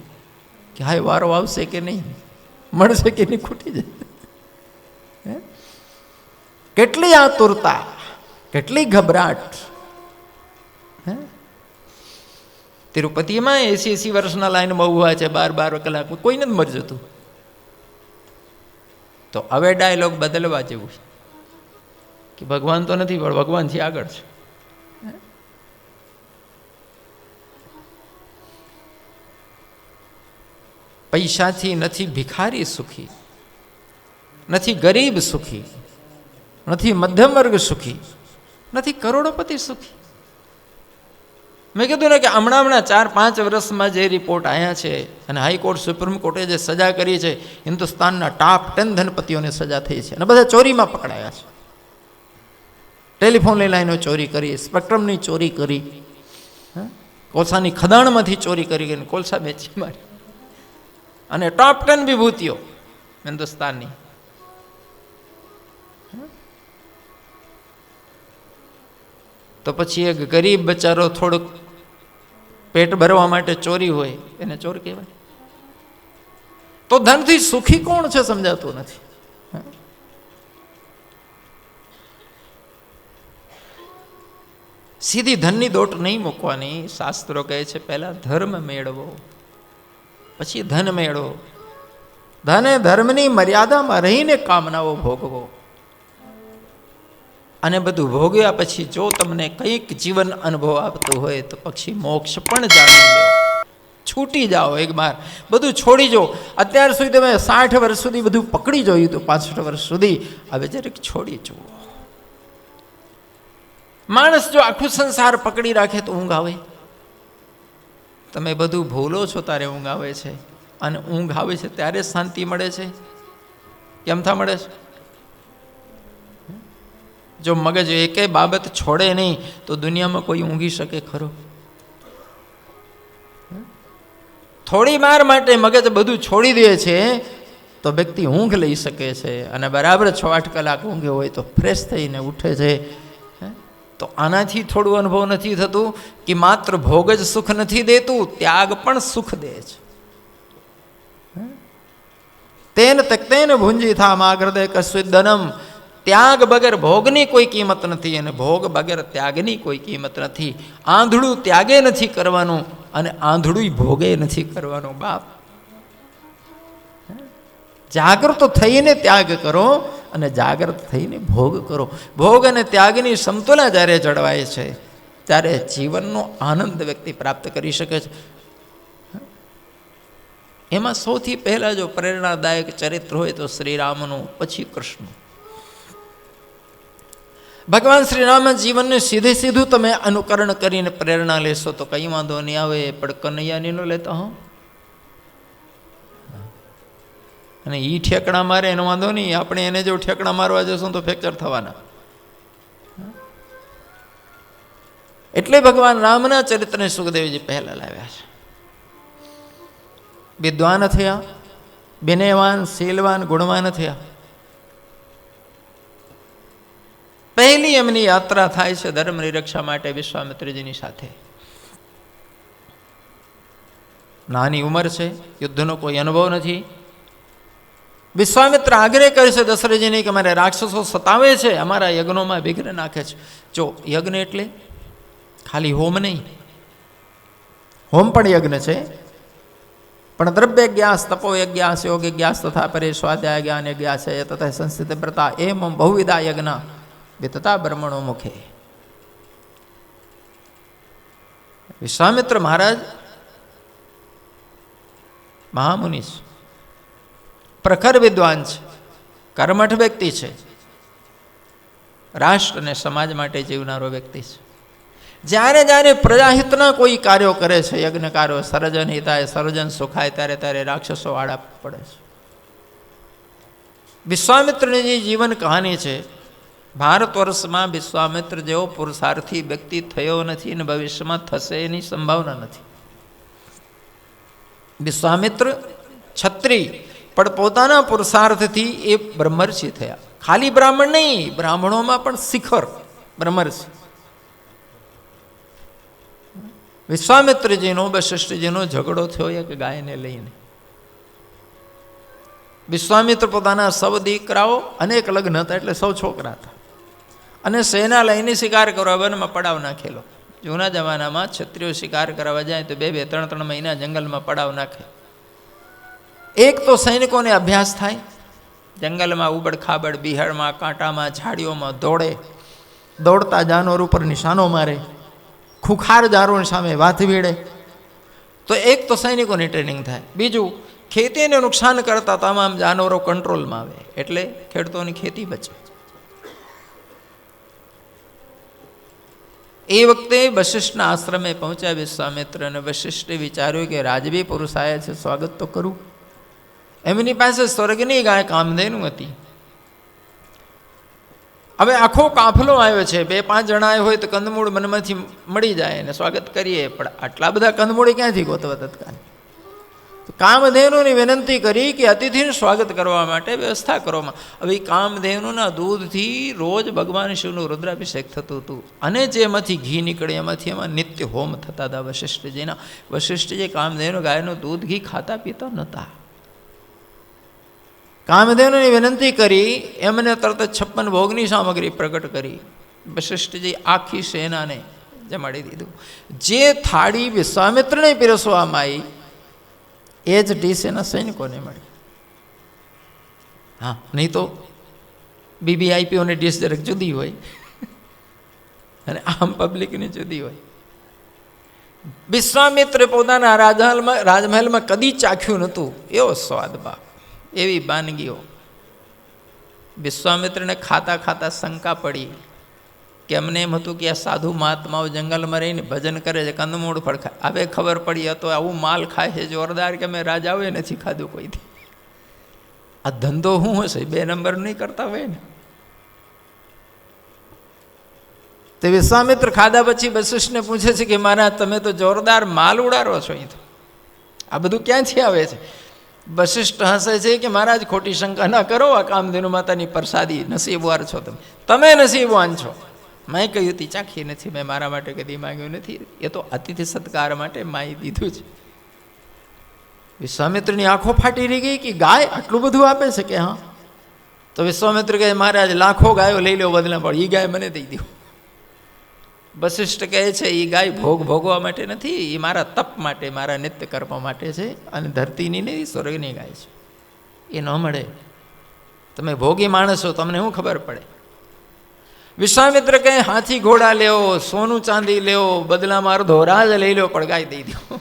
કે હાય વારો આવશે કે નહીં, મળશે કે નહીં, ખૂટી જાય. કેટલી આતુરતા, કેટલી ગભરાટ. તિરુપતિમાં 80-80 વર્ષના લાઈનમાં ઊભા છે, 12-12 કલાક, કોઈ નથી મરી જતું. તો હવે ડાયલોગ બદલવા જેવું છે કે ભગવાન તો નથી પણ ભગવાનથી આગળ છે. પૈસાથી નથી ભિખારી સુખી, નથી ગરીબ સુખી, નથી મધ્યમ વર્ગ સુખી, નથી કરોડોપતિ સુખી. મેં કીધું ને કે હમણાં 4-5 વર્ષમાં જે રિપોર્ટ આવ્યા છે, અને હાઈકોર્ટ સુપ્રીમ કોર્ટે જે સજા કરી છે, હિન્દુસ્તાનના ટોપ 10 ધનપતિઓને સજા થઈ છે, અને બધા ચોરીમાં પકડાયા છે. ટેલિફોનની લાઈનો ચોરી કરી, સ્પેક્ટ્રમની ચોરી કરી, કોલસાની ખદાણમાંથી ચોરી કરી, કોલસા વેચી મારી, અને ટોપ 10 વિભૂતિઓ હિન્દુસ્તાનની. તો પછી એક ગરીબ બચારો થોડુંક પેટ ભરવા માટે ચોરી હોય એને ચોર કહેવાય? તો ધનથી સુખી કોણ છે સમજાતું નથી. સીધી ધનની દોટ નહીં મૂકવાની. શાસ્ત્રો કહે છે પહેલા ધર્મ મેળવો પછી ધન મેળવો. ધન ધર્મની મર્યાદામાં રહીને કામનાઓ ભોગવો, અને બધું ભોગ્યા પછી જો તમને કંઈક જીવન અનુભવ આપતો હોય તો પછી મોક્ષ પણ જાણી લો. છૂટી જાઓ એક વાર, બધું છોડી જો. અત્યાર સુધી તમે 60 વર્ષ સુધી બધું પકડી જોયું હતું, 65 વર્ષ સુધી, હવે જરીક છોડી જુઓ. માણસ જો આખું સંસાર પકડી રાખે તો ઊંઘ આવે. તમે બધું ભૂલો છો ત્યારે ઊંઘ આવે છે, અને ઊંઘ આવે છે ત્યારે શાંતિ મળે છે. કેમ થા મળે છે? જો મગજ એકે બાબત છોડે નહીં તો દુનિયામાં કોઈ ઊંઘી શકે ખરો? થોડી વાર માટે મગજ બધું છોડી દે છે તો વ્યક્તિ ઊંઘ લઈ શકે છે, અને બરાબર 6-8 કલાક ઊંઘે હોય તો ફ્રેશ થઈને ઉઠે છે. તો આનાથી થોડું અનુભવ નથી થતું કે માત્ર ભોગ જ સુખ નથી દેતું, ત્યાગ પણ સુખ દે છે. તેન તક્તેન ભુંજી થા મા હૃદય કસ્વિદનમ. ત્યાગ વગર ભોગની કોઈ કિંમત નથી, અને ભોગ વગર ત્યાગની કોઈ કિંમત નથી. આંધળું ત્યાગે નથી કરવાનું, અને આંધળું ભોગે નથી કરવાનું. બાપ, જાગૃત થઈને ત્યાગ કરો, અને જાગૃત થઈને ભોગ કરો. ભોગ અને ત્યાગની સમતુલા જ્યારે જળવાય છે ત્યારે જીવનનો આનંદ વ્યક્તિ પ્રાપ્ત કરી શકે છે. એમાં સૌથી પહેલાં જો પ્રેરણાદાયક ચરિત્ર હોય તો શ્રીરામનું, પછી કૃષ્ણ. ભગવાન શ્રીરામના જીવનને સીધે સીધું તમે અનુકરણ કરીને પ્રેરણા લેશો તો કંઈ વાંધો નહીં આવે, પણ કનૈયાની ન લેતા હો. અને એ ઠેકડા મારે એનો વાંધો નહીં, આપણે એને જો ઠેકડા મારવા જશું તો ફ્રેક્ચર થવાના. એટલે ભગવાન રામના ચરિત્રને સુખદેવજી પહેલા લાવ્યા છે. વિદ્વાન થયા, વિનયવાન, શીલવાન, ગુણવાન થયા. પહેલી એમની યાત્રા થાય છે ધર્મની રક્ષા માટે વિશ્વામિત્રજીની સાથે. નાની ઉંમર છે, યુદ્ધનો કોઈ અનુભવ નથી. વિશ્વામિત્ર આગ્રહ કરે છે દશરથજીને કે મારે રાક્ષસો સતાવે છે, અમારા યજ્ઞોમાં વિઘ્ન નાખે છે. જો યજ્ઞ એટલે ખાલી હોમ નહીં, હોમ પણ યજ્ઞ છે, પણ દ્રવ્ય જ્ઞાસ, તપો યજ્ઞાસ, યોગ જ્ઞાસ તથા પરે સ્વાધ્યાય જ્ઞાન યજ્ઞાસ તથા સંસ્થિત વ્રતા એમ બહુવિધા યજ્ઞ વિતતા બ્રહ્મણો મુખે. વિશ્વામિત્ર મહારાજ મહામુનિ છે, પ્રખર વિદ્વાન છે, કર્મઠ વ્યક્તિ છે, રાષ્ટ્ર અને સમાજ માટે જીવનારો વ્યક્તિ છે. જ્યારે જ્યારે પ્રજાહિતના કોઈ કાર્યો કરે છે, યજ્ઞ કાર્યો, સર્જન હિતાય સર્જન સુખાય, ત્યારે ત્યારે રાક્ષસો આડા પડે છે. વિશ્વામિત્રની જે જીવન કહાની છે, ભારત વર્ષમાં વિશ્વામિત્ર જેવો પુરુષાર્થી વ્યક્તિ થયો નથી અને ભવિષ્યમાં થશે એની સંભાવના નથી. વિશ્વામિત્ર છત્રી પણ પોતાના પુરુષાર્થથી એ બ્રહ્મર્ષિ થયા. ખાલી બ્રાહ્મણ નહીં, બ્રાહ્મણોમાં પણ શિખર બ્રહ્મર્ષિ. વિશ્વામિત્રજીનો વશિષ્ઠજીનો ઝઘડો થયો એક ગાયને લઈને. વિશ્વામિત્ર પોતાના સૌ દીકરાઓ, અનેક લગ્ન હતા એટલે સૌ છોકરા હતા, અને સેના લઈને શિકાર કરવા વનમાં પડાવ નાખેલો. જૂના જમાનામાં ક્ષત્રિયો શિકાર કરવા જાય તો 2-2, 3-3 મહિના જંગલમાં પડાવ નાખે. એક તો સૈનિકોને અભ્યાસ થાય, જંગલમાં ઉબડ ખાબડ, બિહારમાં, કાંટામાં, ઝાડીઓમાં દોડે, દોડતા જાનવર ઉપર નિશાનો મારે, ખુખાર જાનવરની સામે વાત ભીડે. તો એક તો સૈનિકોની ટ્રેનિંગ થાય. બીજું, ખેતીને નુકસાન કરતા તમામ જાનવરો કંટ્રોલમાં આવે એટલે ખેડૂતોની ખેતી બચે. એ વખતે વશિષ્ઠના આશ્રમે પહોંચ્યા વિશ્વામિત્ર, અને વશિષ્ઠે વિચાર્યું કે રાજવી પુરુષ આવ્યા છે, સ્વાગત તો કરું. એમની પાસે સ્વર્ગની ગાય કામધેનુ હતી. હવે આખો કાફલો આવ્યો છે, 2-5 જણા હોય તો કંદમૂળ મનમાંથી મળી જાય અને સ્વાગત કરીએ, પણ આટલા બધા કંદમૂળ ક્યાંથી ગોતવા તત્કાલ? કામધેનુની વિનંતી કરી કે અતિથિનું સ્વાગત કરવા માટે વ્યવસ્થા કરવામાં. હવે કામધેનુના દૂધથી રોજ ભગવાન શિવનું રુદ્રાભિષેક થતું હતું, અને જે એમાંથી ઘી નીકળે એમાંથી એમાં નિત્ય હોમ થતા હતા વશિષ્ઠજીના. વશિષ્ઠજી કામધેનુ ગાયનું દૂધ ઘી ખાતા પીતા નહોતા. કામધેનુની વિનંતી કરી, એમને તરત 56 ભોગની સામગ્રી પ્રગટ કરી. વશિષ્ઠજી આખી સેનાને જમાડી દીધું. જે થાળી વિશ્વામિત્રને પીરસવામાં આવી એ જ ડીશ એના સૈનિકોને મળી. હા, નહીં તો BBIPઓની ડીશ જરાક જુદી હોય અને આમ પબ્લિકની જુદી હોય. વિશ્વામિત્રે પોતાના રાજમહેલમાં કદી ચાખ્યું નહોતું એવો સ્વાદ બાપ, એવી વાનગીઓ. વિશ્વામિત્રને ખાતા ખાતા શંકા પડી કે અમને એમ હતું કે આ સાધુ મહાત્માઓ જંગલમાં રહીને ભજન કરે છે, કંદમૂળ ફળ ખાય. હવે ખબર પડી તો આવું માલ ખાય છે જોરદાર કે અમે રાજાઓએ નથી ખાધું કોઈથી. આ ધંધો શું હશે? 2 નંબર નહીં કરતા હોય ને. તે વિશ્વામિત્ર ખાધા પછી વશિષ્ઠને પૂછે છે કે મારા તમે તો જોરદાર માલ ઉડાડો છો, અહીં તો આ બધું ક્યાંથી આવે છે? વશિષ્ઠ હસે છે કે મહારાજ ખોટી શંકા ના કરો, આ કામધેનુ માતાની પ્રસાદી, નસીબવાર છો તમે નસીબવાન છો. મેં કહ્યું હતી ચાખી નથી, મેં મારા માટે કદી માંગ્યું નથી, એ તો અતિથિ સત્કાર માટે માઈ દીધું છે. વિશ્વામિત્રની આંખો ફાટી રહી ગઈ કે ગાય આટલું બધું આપે છે કે હા. તો વિશ્વામિત્ર કહે મહારાજ લાખો ગાયો લઈ લો બદલા, પણ એ ગાય મને દઈ દો. વશિષ્ઠ કહે છે એ ગાય ભોગવા માટે નથી, એ મારા તપ માટે, મારા નિત્ય કર્મ માટે છે, અને ધરતીની નહીં સ્વર્ગની ગાય છે, એ ન મળે. તમે ભોગી માણસો, તમને શું ખબર પડે? વિશ્વામિત્ર કહે હાથી ઘોડા લેવો, સોનું ચાંદી લેવો, બદલામાં અર્ધો રાજ લઈ લો, પણ ગાય દઈ દો.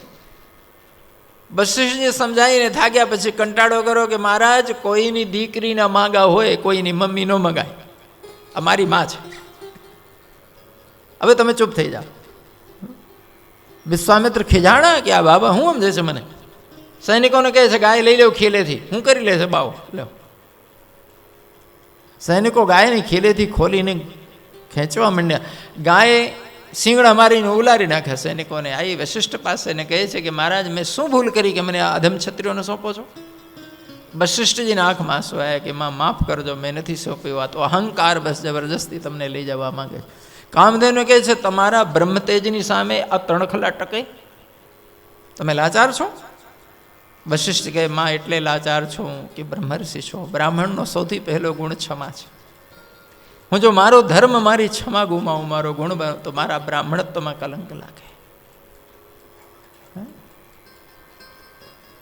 વશિષ્ઠજી સમજાવીને થાક્યા પછી કંટાળો કરો કે મહારાજ, કોઈની દીકરીના માગા હોય, કોઈની મમ્મી ન મગાય. આ મારી માં છે, હવે તમે ચૂપ થઈ જાઓ. વિશ્વામિત્ર ખીજાણા કે આ બાબા શું સમજે છે મને? સૈનિકોને કહે છે ગાય લઈ લેવ ખીલેથી. શું કરી લે છે બાવો? લો. સૈનિકો ગાયની ખીલેથી ખોલીને ખેંચવા માંડ્યા. ગાય શિંગડા મારીને ઉલારી નાખ્યા સૈનિકોને. આવી વશિષ્ઠ પાસે ને કહે છે કે મહારાજ, મેં શું ભૂલ કરી કે મને આ અધમ ક્ષત્રિયોને સોંપો છો? વશિષ્ઠજીના આંખમાં આંસુ આવ્યા કે માં માફ કરજો, મેં નથી સોંપ્યું. આ તો અહંકાર બસ જબરજસ્તી તમને લઈ જવા માંગે છે. કામધેનુ કહે છે તમારા બ્રહ્મતેજની સામે આ તણખલા ટકે? તમે લાચાર છો? વશિષ્ઠ કહે માં એટલે લાચાર છું કે બ્રહ્મર્ષિ છો. બ્રાહ્મણનો સૌથી પહેલો ગુણ ક્ષમા છે. હું જો મારો ધર્મ, મારી ક્ષમા ગુમાવું, મારો ગુણ તો મારા બ્રાહ્મણત્વમાં કલંક લાગે.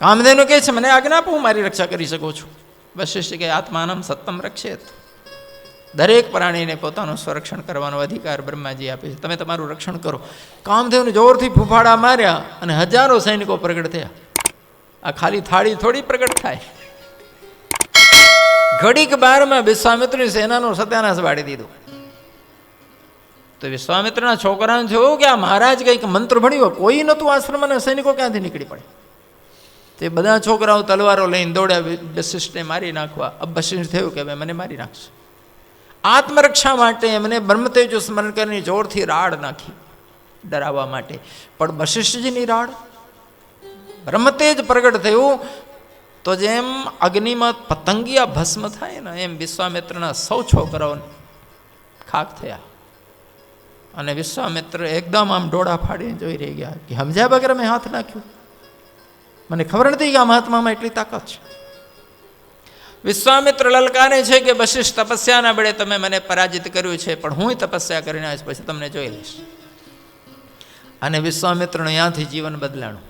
કામધેનુ કહે છે મને આજ્ઞા આપો, હું મારી રક્ષા કરી શકું છું. વશિષ્ઠ કહે આત્માનમ સત્તમ રક્ષેત. દરેક પ્રાણીને પોતાનું સંરક્ષણ કરવાનો અધિકાર બ્રહ્માજી આપે છે. તમે તમારું રક્ષણ કરો. કામધેનુ જોરથી ફૂફાડા માર્યા અને હજારો સૈનિકો પ્રગટ થયા. આ ખાલી થાળી થોડી પ્રગટ થાય. ઘડીક બારમાં વિશ્વામિત્રની સેનાનો સત્યાનાશ વાળી દીધો. તો વિશ્વામિત્રના છોકરાને થયું કે આ મહારાજ કંઈક મંત્ર ભણ્યો, કોઈ નહોતું આશ્રમના સૈનિકો ક્યાંથી નીકળી પડે. તે બધા છોકરાઓ તલવારો લઈને દોડ્યા વશિષ્ઠને મારી નાખવા. અબ વશિષ્ઠ થયું કે મને મારી નાખશે. આત્મરક્ષા માટે એમને બ્રહ્મતેજ સ્મરણ કરીને જોરથી રાડ નાખી ડરાવવા માટે. પણ વશિષ્ઠજીની રાડ, બ્રહ્મતેજ પ્રગટ થયું તો જેમ અગ્નિમાં પતંગિયા ભસ્મ થાય ને એમ વિશ્વામિત્રના સૌ છોકરાઓ ખાક થયા. અને વિશ્વામિત્ર એકદમ આમ ડોળા ફાડીને જોઈ રહી ગયા કે સમજ્યા વગર મેં હાથ નાખ્યું. મને ખબર નથી કે આ મહાત્મામાં એટલી તાકાત છે. વિશ્વામિત્ર લલકારે છે કે વશિષ્ઠ તપસ્યાના બળે તમે મને પરાજિત કર્યું છે, પણ હું તપસ્યા કરીને આવીશ, પછી તમને જોઈ લઈશ. અને વિશ્વામિત્રનું ત્યાંથી જીવન બદલાણું.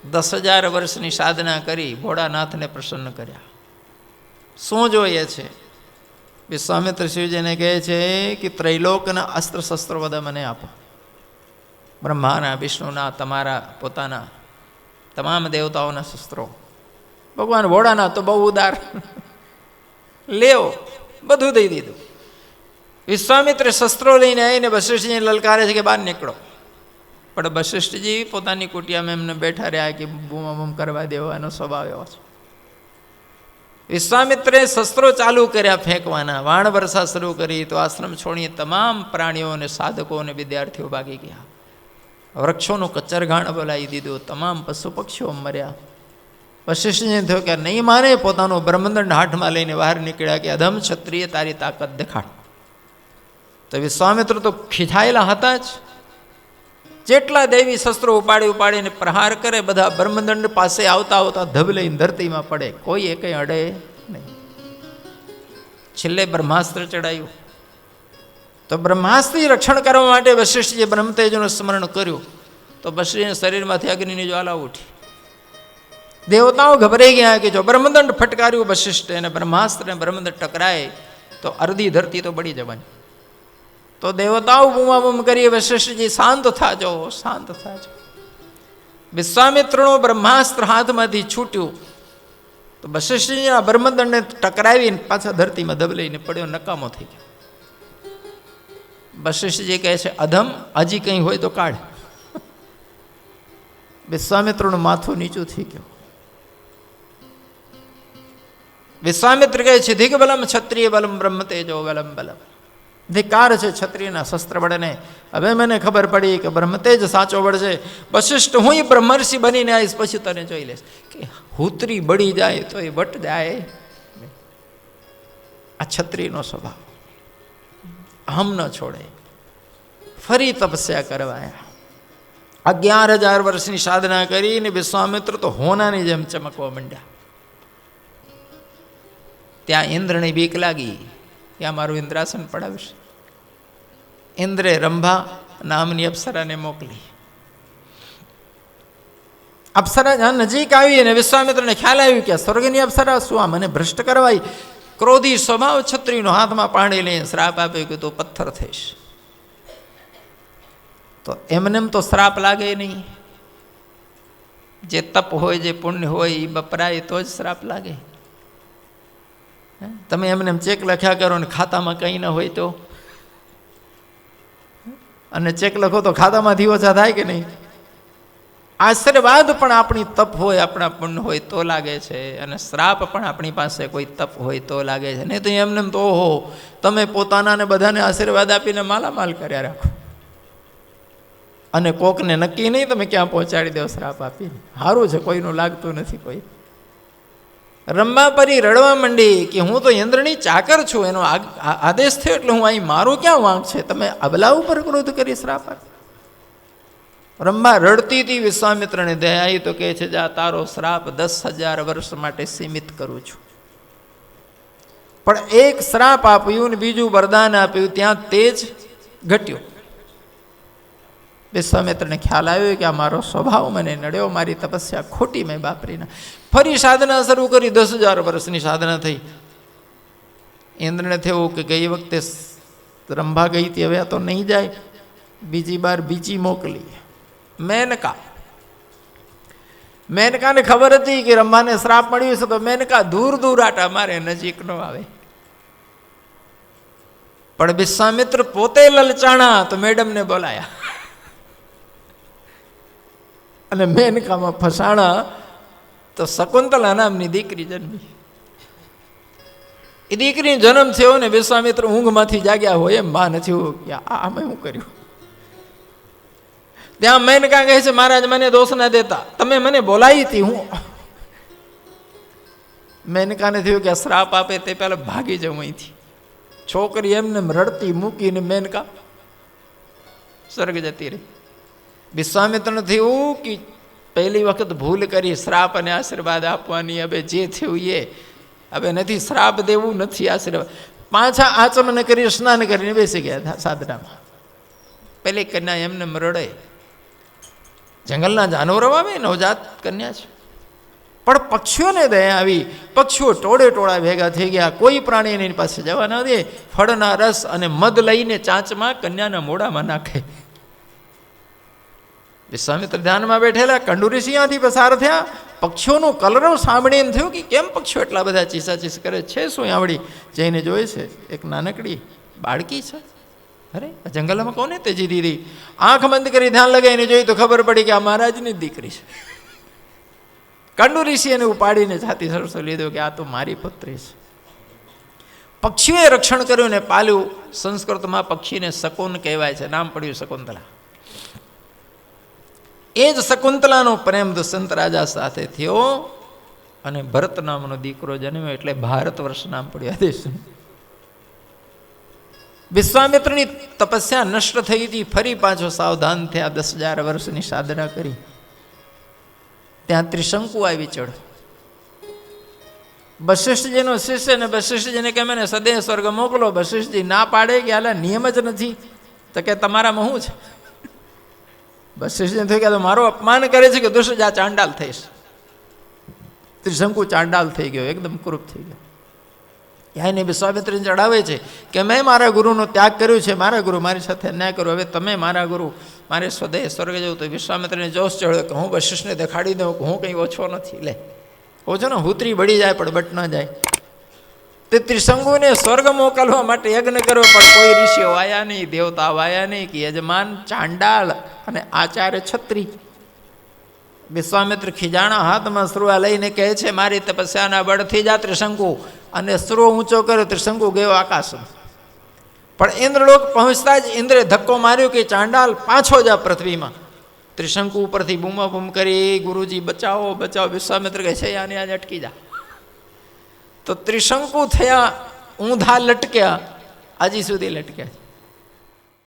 10,000 વર્ષની સાધના કરી ભોળાનાથને પ્રસન્ન કર્યા. શું જોઈએ છે? વિશ્વામિત્ર શિવજીને કહે છે કે ત્રૈલોકના અસ્ત્ર શસ્ત્રો બધા મને આપો. બ્રહ્માના, વિષ્ણુના, તમારા પોતાના તમામ દેવતાઓના શસ્ત્રો. ભગવાન ભોળાનાથ તો બહુ ઉદાર, લેવો, બધું દઈ દીધું. વિશ્વામિત્ર શસ્ત્રો લઈને આવીને વશિષ્ઠજીને લલકારે છે કે બહાર નીકળો. પણ વશિષ્ઠજી પોતાની કુટિયામાં એમને બેઠા રહ્યા કે બૂમ કરવા દેવાનો સ્વભાવ એવો છે. વિશ્વામિત્રે શસ્ત્રો ચાલુ કર્યા ફેંકવાના, વાણ વર્ષા શરૂ કરી તો આશ્રમ છોડી તમામ પ્રાણીઓને, સાધકો અને વિદ્યાર્થીઓ ભાગી ગયા. વૃક્ષોનું કચરઘાણ બોલાવી દીધું, તમામ પશુ પક્ષીઓ મર્યા. વશિષ્ઠજીને થયું કે નહીં માને, પોતાનો બ્રહ્મદંડ હાથમાં લઈને બહાર નીકળ્યા કે અધમ ક્ષત્રિય તારી તાકાત દેખાડ. તો વિશ્વામિત્ર તો ખીજાયેલા હતા જ. જેટલા દેવી શસ્ત્રો ઉપાડીને પ્રહાર કરે, બધા બ્રહ્મદંડ પાસે આવતા ધબલીને ધરતીમાં પડે, કોઈ એ કંઈ અડે નહીં. છેલ્લે બ્રહ્માસ્ત્ર ચડાયું. તો બ્રહ્માસ્ત્રથી રક્ષણ કરવા માટે વશિષ્ઠજીએ બ્રહ્મતેજનું સ્મરણ કર્યું તો વશિષ્ઠના શરીરમાંથી અગ્નિની જ્વાલા ઉઠી. દેવતાઓ ગભરાઈ ગયા કે જો બ્રહ્મદંડ ફટકાર્યું વશિષ્ઠ અને બ્રહ્માસ્ત્ર અને બ્રહ્મદંડ ટકરાય તો અડધી ધરતી તો બળી જવાની. તો દેવતાઓ બૂમાબૂમ કરી વશિષ્ઠજી શાંત થાજો, શાંત થાજો. વિશ્વામિત્રનું બ્રહ્માસ્ત્ર હાથમાંથી છૂટ્યું તો વશિષ્ઠજીના બ્રહ્મદંડને ટકરાવીને પાછા ધરતીમાં દબલાઈને પડ્યો, નકામો થઈ ગયો. વશિષ્ઠજી કહે છે અધમ, હજી કંઈ હોય તો કાઢ. વિશ્વામિત્રનું માથું નીચું થઈ ગયું. વિશ્વામિત્ર કહે છે દિગ્બલમ ક્ષત્રિય બલમ બ્રહ્મતેજો બલમ બલમ. ધિકાર છે ક્ષત્રિયના શસ્ત્ર બળને. હવે મને ખબર પડી કે બ્રહ્મતેજ સાચો બળ છે. વશિષ્ઠ, હું બ્રહ્મર્ષિ બનીને આવીશ, પછી તને જોઈ લઈશ. કે હુતરી બળી જાય તો એ વટ જાય. આ ક્ષત્રિયનો સ્વભાવ, અહમ ન છોડે. ફરી તપસ્યા કરવાયા. 11,000 વર્ષની સાધના કરીને વિશ્વામિત્ર તો હોનાની જેમ ચમકવા માંડ્યા. ત્યાં ઇન્દ્રની બીક લાગી, ત્યાં મારું ઇન્દ્રાસન પડાવશે. ઇન્દ્રે રંભા નામની અપ્સરાને મોકલી. અપ્સરા જ્યાં નજીક આવી અને વિશ્વામિત્રને ખ્યાલ આવ્યું કે સ્વર્ગની અપ્સરા શું આ મને ભ્રષ્ટ કરવાય, ક્રોધી સ્વભાવ છત્રીનો હાથમાં પાણી લઈને શ્રાપ આપ્યો કે તું પથ્થર થઈશ. તો એમને તો શ્રાપ લાગે નહીં, જે તપ હોય જે પુણ્ય હોય એ બપરાય તો જ શ્રાપ લાગે. તમે એમને ચેક લખ્યા કરો ને ખાતામાં કંઈ ન હોય તો, અને ચેક લખો તો ખાતામાંથી ઓછા થાય કે નહીં? આશીર્વાદ પણ આપણી તપ હોય આપણા પુણ્ય હોય તો લાગે છે, અને શ્રાપ પણ આપણી પાસે કોઈ તપ હોય તો લાગે છે. નહીં તો એમને તો ઓહો તમે પોતાનાને બધાને આશીર્વાદ આપીને માલામાલ કર્યા રાખો, અને કોકને નક્કી નહીં તમે ક્યાં પહોંચાડી દો શ્રાપ આપીને. સારું છે કોઈનું લાગતું નથી. કોઈ રંબા પરી રડવા માંડી કે હું તો ઇન્દ્રની ચાકર છું, એનો આદેશ થયો એટલે હું અહીં મારું ક્યાં વાંક છે, તમે અબલા ઉપર ક્રોધ કરી શ્રાપ આપી. રંબા રડતી હતી, વિશ્વામિત્રને દયા આવી તો કહે છે જા તારો શ્રાપ 10,000 વર્ષ માટે સીમિત કરું છું. પણ એક શ્રાપ આપ્યું ને બીજું વરદાન આપ્યું, ત્યાં તેજ ઘટ્યો. વિશ્વામિત્રને ખ્યાલ આવ્યો કે આ મારો સ્વભાવ મને નડ્યો, મારી તપસ્યા ખોટી મેં બાપરીને. ફરી સાધના શરૂ કરી, 10,000 વર્ષની સાધના થઈ. ઇન્દ્રને થયું કે ગઈ વખતે રંભા ગઈ હતી, હવે આ તો નહીં જાય, બીજી વાર બીજી મોકલી મેનકાને ખબર હતી કે રંભાને શ્રાપ મળ્યો છે, તો મેનકા દૂર દૂર આટા મારે, નજીક ન આવે. પણ વિશ્વામિત્ર પોતે લલચાણા તો મેડમને બોલાયા અને મેનકામાં ફસાણા તો શકુંતલા નામની દીકરી જન્મી. એ દીકરી જન્મ થયો ને વિશ્વામિત્ર ઊંઘમાંથી જાગ્યા હોય એમ માં નથી કે આમે શું કર્યું. ત્યાં મેનકા કહે છે મહારાજ મને દોષ ના દેતા, તમે મને બોલાવી હતી. હું મેનકાને થયું કે શ્રાપ આપે તે પહેલા ભાગી જાઉં અહીંથી. છોકરી એમને રડતી મૂકીને મેનકા સ્વર્ગ જતી રહી. વિશ્વામિત્રને થયું કે પહેલી વખત ભૂલ કરી શ્રાપ અને આશીર્વાદ આપવાની, હવે જે થયું એ હવે નથી, શ્રાપ દેવું નથી, આશીર્વાદ. પાછા આચમન કરી સ્નાન કરીને બેસી ગયા સાધનામાં. પેલી કન્યા એમને રડે, જંગલના જાનવરો આવે, નવજાત કન્યા છે. પણ પક્ષીઓને દયા આવી, પક્ષીઓ ટોળે ટોળા ભેગા થઈ ગયા, કોઈ પ્રાણી એની પાસે જવા ન દે. ફળના રસ અને મધ લઈને ચાંચમાં કન્યાના મોઢામાં નાખે. વિશ્વામિત્ર ધ્યાનમાં બેઠેલા, કંડુરીસિંહ ત્યાંથી પસાર થયા. પક્ષીઓનું કલરવ સાંભળીને થયું કે કેમ પક્ષીઓ એટલા બધા ચીસાચીસ કરે છે, શું આવડી? જઈને જોઈ છે એક નાનકડી બાળકી છે. અરે જંગલમાં કોને તેજી દીધી? આંખ બંધ કરી ધ્યાન લગાવીને જોઈ તો ખબર પડી કે આ મહારાજની દીકરી છે. કંડુરીસિંહ એને ઉપાડીને છાતી સરસો લીધો કે આ તો મારી પુત્રી છે. પક્ષીઓએ રક્ષણ કર્યું ને પાલ્યું. સંસ્કૃતમાં પક્ષીને શકુન કહેવાય છે, નામ પડ્યું શકુંતલા. એ જ શકુંતલાનો પ્રેમ દુષ્યંત રાજા સાથે થયો અને ભરત નામનો દીકરો જન્મ્યો, એટલે ભારત વર્ષ નામ પડ્યું આ દેશનું. વિશ્વામિત્રની તપસ્યા નષ્ટ થઈ હતી, ફરી પાછો સાવધાન થયા, 10,000 વર્ષની સાધના કરી. ત્યાં ત્રિશંકુ આવી ચડ્યો. વશિષ્ઠજીનો શિષ્ય ને વશિષ્ઠજીને કે મને સદે સ્વર્ગ મોકલો. વશિષ્ઠજી ના પાડે કે આલા નિયમ જ નથી. તો કે તમારામાં શું છે? વશિષ્ઠજીને થયું કે મારો અપમાન કરે છે કે દુષ્ટ જા ચાંડાલ થઈશ. ત્રિશંકુ ચાંડાલ થઈ ગયો, એકદમ કૃપ થઈ ગયો. એને વિશ્વામિત્રને ચડાવે છે કે મેં મારા ગુરુનો ત્યાગ કર્યો છે, મારા ગુરુ મારી સાથે અન્યાય કર્યો, હવે તમે મારા ગુરુ, મારે સ્વદેહ સ્વર્ગ જવું. તો વિશ્વામિત્રને જોશ ચડ્યો કે હું વશિષ્ઠને દેખાડી દઉં કે હું કંઈ ઓછો નથી. લે ઓછો ને હુતરી બળી જાય પણ બટ ન જાય. તે ત્રિશંકુને સ્વર્ગ મોકલવા માટે યજ્ઞ કર્યો, પણ કોઈ ઋષિઓ આવ્યા નહીં, દેવતા આવ્યા નહીં, કે યજમાન ચાંડાળ અને આચાર્ય છત્રી. વિશ્વામિત્ર ખીજાણા, હાથમાં સ્રુવા લઈને કહે છે મારી તપસ્યાના બળથી જા ત્રિશંકુ, અને સ્રો ઊંચો કર્યો. ત્રિશંકુ ગયો આકાશમાં. પણ ઇન્દ્રલોક પહોંચતા જ ઇન્દ્રે ધક્કો માર્યો કે ચાંડાલ પાછો જા પૃથ્વીમાં. ત્રિશંકુ ઉપરથી બૂમાબૂમ કરી ગુરુજી બચાવો બચાવો. વિશ્વામિત્ર કહે છે આને આજે અટકી જા. તો ત્રિશંકુ થયા ઊંધા લટક્યા, હજી સુધી લટક્યા.